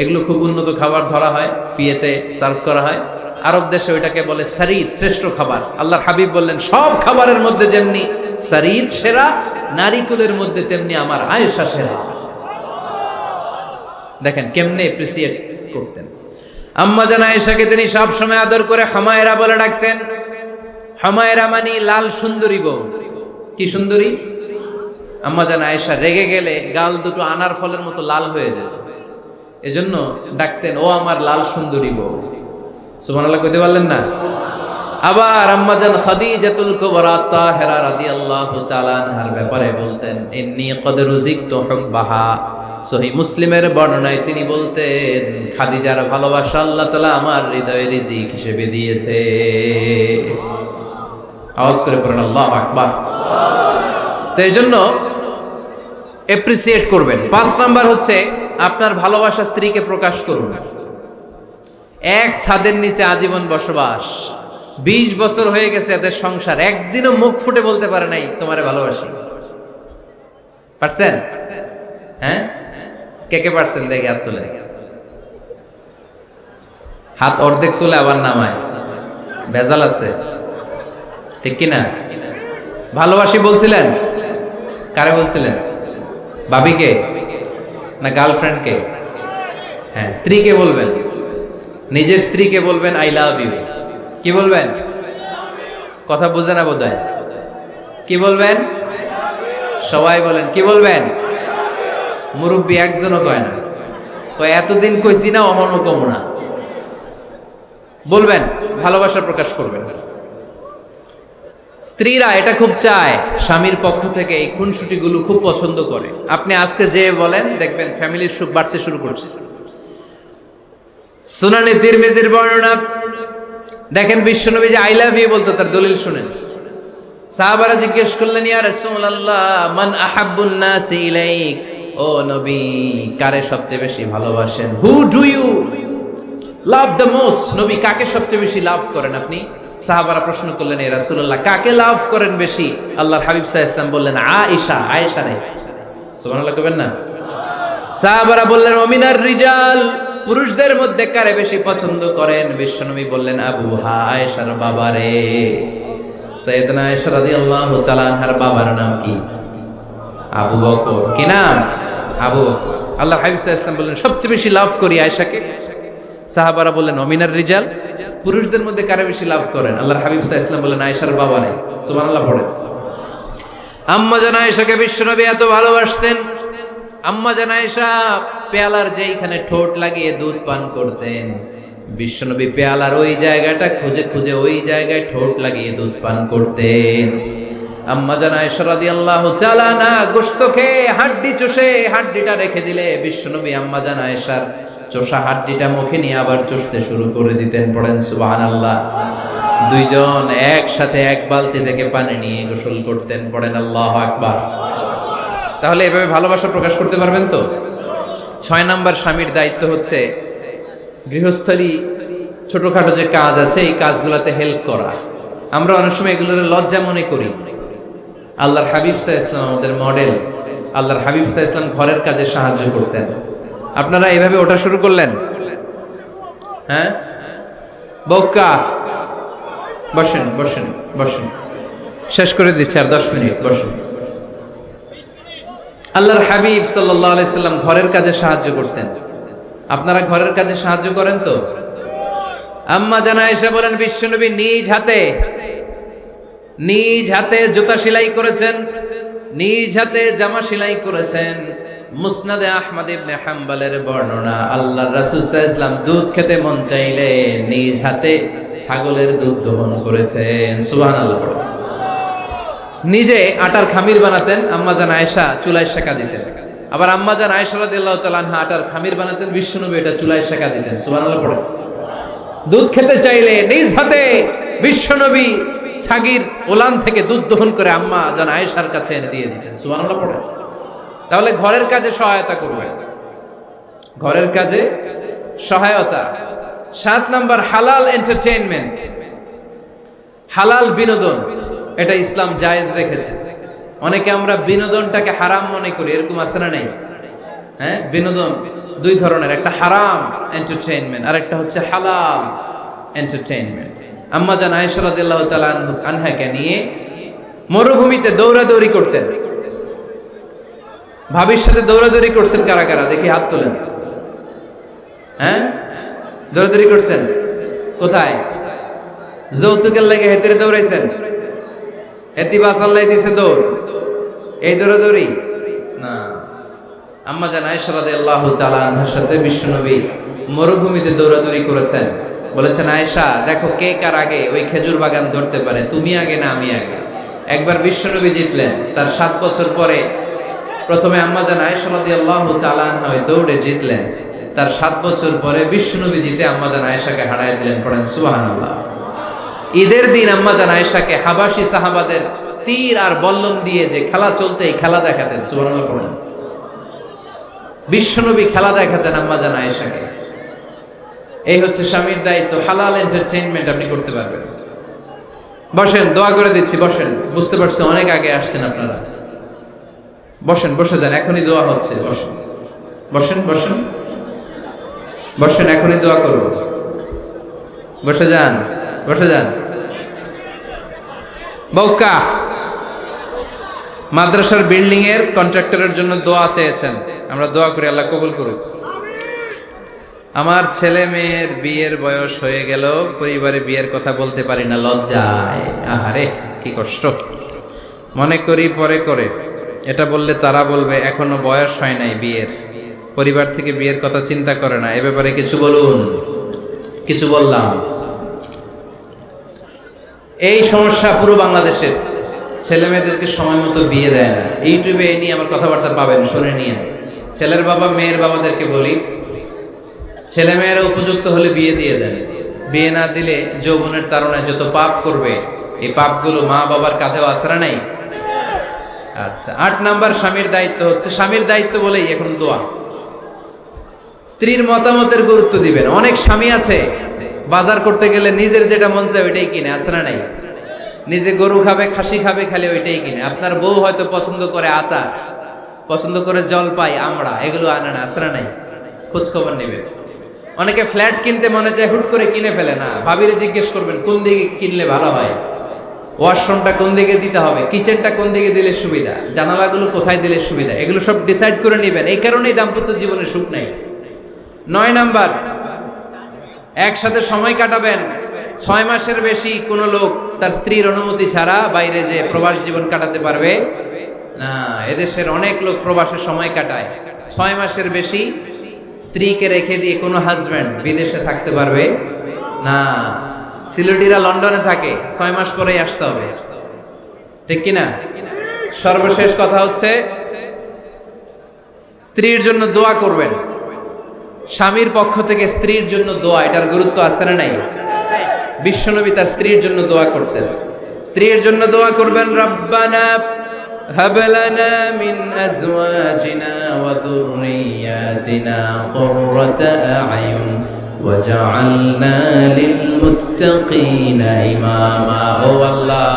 এগুলো খুব উন্নত খাবার ধরা হয়, বিয়েতে সার্ভ করা হয়। আরব দেশে ওইটাকে বলে সারিদ, শ্রেষ্ঠ খাবার। আল্লাহর হাবিব বললেন, সব খাবারের মধ্যে যেমনি সারিদ সেরা, নারীকুলের মধ্যে তেমনি আমার আয়েশা সেরা। দেখেন কেমনে এপ্রিসিয়েট করতেন। আম্মা জান আয়েশাকে তিনি সব সময় আদর করে হামায়রা বলে ডাকতেন। হামায়রা মানে লাল সুন্দরী বউ। কি সুন্দরী? আম্মা জান আয়েশা রেগে গেলে গাল দুটো আনার ফলের মতো লাল হয়ে যেত, এজন্য ডাকতেন, ও আমার লাল সুন্দরী বউ। সুবহানাল্লাহ কইতে পারলেন না? আবার আম্মাজান খাদিজাতুল কুবরা তাহেরা রাদিয়াল্লাহু তাআলা আনহার ব্যাপারে বলতেন, ইন্নী ক্বাদ রুজিকতু হুব্বাহা। সহিহ মুসলিমের বর্ণনায় তিনি বলতেন, খাদিজার ভালোবাসা আল্লাহ তাআলা আমার হৃদয়ে রিজিক হিসেবে দিয়েছে। আওয়াজ করে পড়েন আল্লাহু আকবার। তো এইজন্য এপ্রিসিয়েট করবেন। 5 নাম্বার হচ্ছে আপনার ভালোবাসা স্ত্রীকে প্রকাশ করুন। এক ছাদের নিচে আজীবন বসবাস, 20 বছর হয়ে গেছে এদের সংসার, একদিনও মুখ ফুটে বলতে পারে নাই তোমারে ভালোবাসি। পারছেন? হ্যাঁ, কে কে পারছেন? দেখে হাত তুলে। হাত অর্ধেক তুলে আবার নামায়, ভেজাল আছে, ঠিক কিনা? ভালোবাসি বলছিলেন? কারে বলছিলেন? ভাবিকে না গার্লফ্রেন্ডকে? হ্যাঁ, স্ত্রীকে বলবেন, নিজের স্ত্রীকে বলবেন আই লাভ ইউ। কি বলবেন? কথা বুঝে না বোধহয়। কি বলবেন? সবাই বলেন, কি বলবেন? মুরব্বী একজনও কয় না, কয় এতদিন কইছি না, অহনও কম না। বলবেন, ভালোবাসা প্রকাশ করবেন। স্ত্রীরা এটা খুব চায়, স্বামীর পক্ষ থেকে এই খুনসুটিগুলো খুব পছন্দ করে। আপনি আজকে যে বলেন, দেখবেন ফ্যামিলির সুখ বাড়তে শুরু করছে। সুনানে তিরমিজির বর্ণনা দেখেন, বিশ্বনবী যে আই লাভ ইউ বলতো, তার দলিল শুনেন। সাহাবারা জিজ্ঞেস করলেন, ইয়া রাসূলুল্লাহ, মান আহাব্বুন নাসি ইলাইক, ও নবী, কারে সবচেয়ে বেশি ভালোবাসেন? Who do you love the most? নবী, কাকে সবচেয়ে বেশি লাভ করেন আপনি? সাহাবারা প্রশ্ন করলেন, ইয়া রাসূলুল্লাহ, কাকে লাভ করেন বেশি? আল্লাহর হাবিব সাল্লাল্লাহু আলাইহি ওয়াসাল্লাম বললেন, আয়েশা। আয়েশা রে, সুবহানাল্লাহ কইবেন না? সাহাবারা বললেন, ওমিনার রিজাল, পুরুষদের মধ্যে কারে বেশি পছন্দ করেন? বিশ্বনবী বললেন, আবুহা, আয়েশার বাবারে। সাইয়েদনা আয়েশা রাদিয়াল্লাহু তাআলা আনহার বাবার নাম কি? আবু বকর। কি নাম? আবু বকর। আল্লাহর হাবিব সাল্লাল্লাহু আলাইহি ওয়াসাল্লাম বললেন, সবচেয়ে বেশি লাভ করি আয়েশাকে। সাহাবারা বললেন, ওমিনার রিজাল, পুরুষদের মধ্যে কারে বেশি লাভ করেন? আল্লাহর হাবিব সাল্লাল্লাহু আলাইহি ওয়াসাল্লাম বললেন, আয়েশার বাবারে। সুবহানাল্লাহ পড়েন। আম্মা জান আয়েশাকে বিশ্বনবী এত ভালোবাসতেন। আম্মা জান আয়েশা পেয়ালার যেইখানে ঠোঁট লাগিয়ে দুধ পান করতেন, বিশ্বনবী পেয়ালার ওই জায়গাটা খুঁজে খুঁজে ওই জায়গায় ঠোঁট লাগিয়ে দুধ পান করতেন। আম্মা জান আয়েশা রাদিয়াল্লাহু তাআলা না গোশত খেয়ে হাড্ডি চষে হাড্ডিটা রেখে দিলে বিশ্বনবী আম্মা জান আয়েশার চষা হাড্ডিটা মুখে নিয়ে আবার চষতে শুরু করে দিতেন। পড়েন সুবহানাল্লাহ। দুইজন একসাথে এক বালতি থেকে পানি নিয়ে গোসল করতেন। পড়েন আল্লাহু আকবার। তাহলে এভাবে ভালোবাসা প্রকাশ করতে পারবেন তো? 6 নাম্বার স্বামীর দায়িত্ব হচ্ছে গৃহস্থলী ছোটখাটো যে কাজ আছে এই কাজগুলোতে হেল্প করা। আমরা অনেক সময় এগুলোর লজ্জা মনে করি। আল্লাহর হাবিব সাল্লাল্লাহু আলাইহি ওয়াসাল্লাম আমাদের মডেল। আল্লাহর হাবিব সাল্লাল্লাহু আলাইহি ওয়াসাল্লাম ঘরের কাজে সাহায্য করতেন। আপনারা এইভাবে ওটা শুরু করলেন? হ্যাঁ, বউকা বসেন বসেন বসেন, শেষ করে দিচ্ছি, আর 10 মিনিট বসেন। আল্লাহর হাবিব সাল্লাল্লাহু আলাইহি সাল্লাম ঘরের কাজে সাহায্য করতেন। আপনারা ঘরের কাজে সাহায্য করেন তো? আম্মা জান আয়েশা বলেন, বিশ্বনবী নিজ হাতে জুতা সেলাই করেছেন, নিজ হাতে জামা সেলাই করেছেন। মুসনাদে আহমদ ইবনে হাম্বলের বর্ণনা, আল্লাহর রাসূল সাল্লাল্লাহু আলাইহি ওয়াসাল্লাম দুধ খেতে মন চাইলে নিজ হাতে ছাগলের দুধ দহন করেছেন। সুবহানাল্লাহ। নিজে আটার খামির বানাতেন, আম্মা জান আয়েশা চুলায় সেকা দিতেন। আবার আম্মা জান আয়েশা রাদিয়াল্লাহু তাআলা আনহা আটার খামির বানাতেন, বিশ্বনবী এটা চুলায় সেকা দিতেন। সুবহানাল্লাহ পড়ে। দুধ খেতে চাইলে নিজ হাতে বিশ্বনবী ছাগির ওলান থেকে দুধ দহন করে আম্মা জান আয়েশার কাছে এনে দিয়ে দিতেন। সুবহানাল্লাহ পড়ে। তাহলে ঘরের কাজে সহায়তা করবেন, ঘরের কাজে সহায়তা। 7 নাম্বার, হালাল এন্টারটেইনমেন্ট, হালাল বিনোদন। এটা ইসলাম জায়েজ রেখেছে। অনেকে আমরা বিনোদনটাকে হারাম মনে করি, এরকম আছে না নাই? হ্যাঁ, বিনোদন 2 ধরনের, একটা হারাম এন্টারটেইনমেন্ট আর একটা হচ্ছে হালাল এন্টারটেইনমেন্ট। আম্মা জান আয়েশা রাদিয়াল্লাহু তাআলা আনহাকে নিয়ে মরুভূমিতে দৌড়াদৌড়ি করতেন। ভাবির সাথে দৌড়াদৌড়ি করছেন কারা কারা? দেখি হাত তোলেন। হ্যাঁ, দৌড়াদৌড়ি করছেন কোথায়? যৌতুকের লাগে হেতেরে দৌড়াইছেন? হেতি বাসাল্লাই দিছে দৌড়, এই দৌড়াদৌড়ি না। আম্মা জান আয়েশা রাদিয়াল্লাহু তাআলা আনহার সাথে বিশ্বনবী মরুভূমিতে দৌড়াদৌড়ি করেছেন। বলেছেন, আয়েশা দেখো কে কার আগে ওই খেজুর বাগান ধরতে পারে, তুমি আগে না আমি আগে। একবার বিশ্বনবী জিতলেন, তার 7 বছর পরে প্রথমে আম্মা জান আয়েশা রাদিয়াল্লাহু তাআলা আনহা ওই দৌড়ে জিতলেন। তার 7 বছর পরে বিশ্বনবী জিতে আম্মা জান আয়েশাকে হারায় দিলেন। পড়েন সুবহানাল্লাহ। ঈদের দিন আম্মা জান আয়েশাকে হাবাসী সাহাবাদের তীর আর বল্লম দিয়ে যে খেলা চলতে এই খেলা দেখাতেন। সুবহানাল্লাহ পড়েন। বিশ্বনবী খেলা দেখাতেন আম্মা জান আয়েশাকে। এই হচ্ছে স্বামীর দায়িত্ব। হালাল এন্টারটেইনমেন্ট আপনি করতে পারবেন। বসেন, দোয়া করে দিচ্ছি, বসেন। বুঝতে পারছি অনেক আগে আসছেন আপনারা। বসেন, বসে যান, এখনই দোয়া হচ্ছে। বসেন বসেন বসেন বসেন, এখনই দোয়া করব। বসে যান, বসে যান। বউকা মাদ্রাসার বিল্ডিং এর কন্ট্রাক্টরের জন্য দোয়া চেয়েছেন, আমরা দোয়া করি আল্লাহ কবুল করুক। আমার ছেলে মেয়ের বিয়ের বয়স হয়ে গেল, পরিবারে বিয়ের কথা বলতে পারি না, লজ্জায়। আহারে কি কষ্ট। মনে করি পরে করে এটা বললে তারা বলবে এখনো বয়স হয় নাই বিয়ের, পরিবার থেকে বিয়ের কথা চিন্তা করে না। এ ব্যাপারে কিছু বলুন। কিছু বললাম। এই সমস্যা পুরো বাংলাদেশের, ছেলে মেয়েদেরকে সময় মতো বিয়ে দেয় না। ইউটিউবে এই নিয়ে আমার কথাবার্তা পাবেন, শুনে নিয়ে। ছেলের বাবা মেয়ের বাবাদেরকে বলি, ছেলে মেয়েরা উপযুক্ত হলে বিয়ে দিয়ে দেন। বিয়ে না দিলে যৌবনের তাড়নায় যত পাপ করবে, এই পাপগুলো মা বাবার কাঁধেও আছড়া নাই। আচ্ছা, 8 নাম্বার স্বামীর দায়িত্ব হচ্ছে, স্বামীর দায়িত্ব বলেই এখন দোয়া। স্ত্রীর মতামতের গুরুত্ব দিবেন। অনেক স্বামী আছে বাজার করতে গেলে নিজের যেটা মন চায় ওইটাই কিনে, আছড়া নাই। নিজে গরু খাবে, খাসি খাবে, খালি ওইটাই কিনে। আপনার বউ হয়তো পছন্দ করে আচার, পছন্দ করে জলপাই, আমড়া, এগুলো আনে না, আছড়া নাই। খোঁজ খবর নেবেন। অনেকে ফ্ল্যাট কিনতে মনে চায়, হুট করে কিনে ফেলে না। ভাবিরে জিজ্ঞেস করবেন কোন দিকে কিনলে ভালো হয়, ওয়াশরুমটা কোন দিকে দিতে হবে, কিচেনটা কোন দিকে দিলে সুবিধা, জানালাগুলো কোথায় দিলে সুবিধা, এগুলো সব ডিসাইড করে নেবেন। এই কারণেই দাম্পত্য জীবনে সুখ নেই। 9 নাম্বার, একসাথে সময় কাটাবেন। 6 মাসের বেশি কোনো লোক তার স্ত্রীর অনুমতি ছাড়া বাইরে যে প্রবাস জীবন কাটাতে পারবে না। এদেশের অনেক লোক প্রবাসে সময় কাটায়। 6 মাসের বেশি স্ত্রীকে রেখে দিয়ে কোনো হাজব্যান্ড বিদেশে থাকতে পারবে না। সিলেটিরা লন্ডনে থাকে, 6 মাস পরেই আসতে হবে, ঠিক কিনা? সর্বশেষ কথা হচ্ছে, স্ত্রীর জন্য দোয়া করবেন। স্বামীর পক্ষ থেকে স্ত্রীর জন্য দোয়া, এটার গুরুত্ব আছে না নাই? বিশ্বনবী তার স্ত্রীর জন্য দোয়া করতেন। স্ত্রীর জন্য দোয়া করবেন, রব্বানা হাব লানা মিন আজওয়াজিনা ওয়া যুররিয়াতিনা কুররাতা আ'য়ুন ওয়াজআলনা লিল মুত্তাকিনা ইমামা। ও আল্লাহ,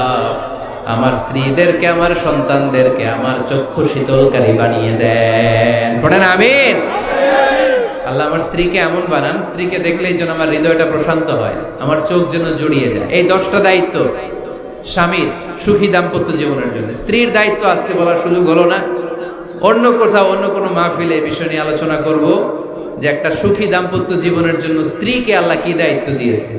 আমার স্ত্রীদেরকে, আমার সন্তানদেরকে আমার চক্ষু শীতলকারী বানিয়ে দেন। পড়েন আমিন। আল্লাহ আমার স্ত্রীকে এমন বানান, স্ত্রীকে দেখলেই যেন আমার হৃদয়টা প্রশান্ত হয়, আমার চোখ যেন জুড়িয়ে যায়। এই 10টা দায়িত্ব স্বামীর সুখী দাম্পত্য জীবনের জন্য। স্ত্রীর দায়িত্ব আজকে বলার সুযোগ হলো না, অন্য কোথাও অন্য কোনো মাহফিলে এই বিষয় নিয়ে আলোচনা করব যে একটা সুখী দাম্পত্য জীবনের জন্য স্ত্রীকে আল্লাহ কি দায়িত্ব দিয়েছে।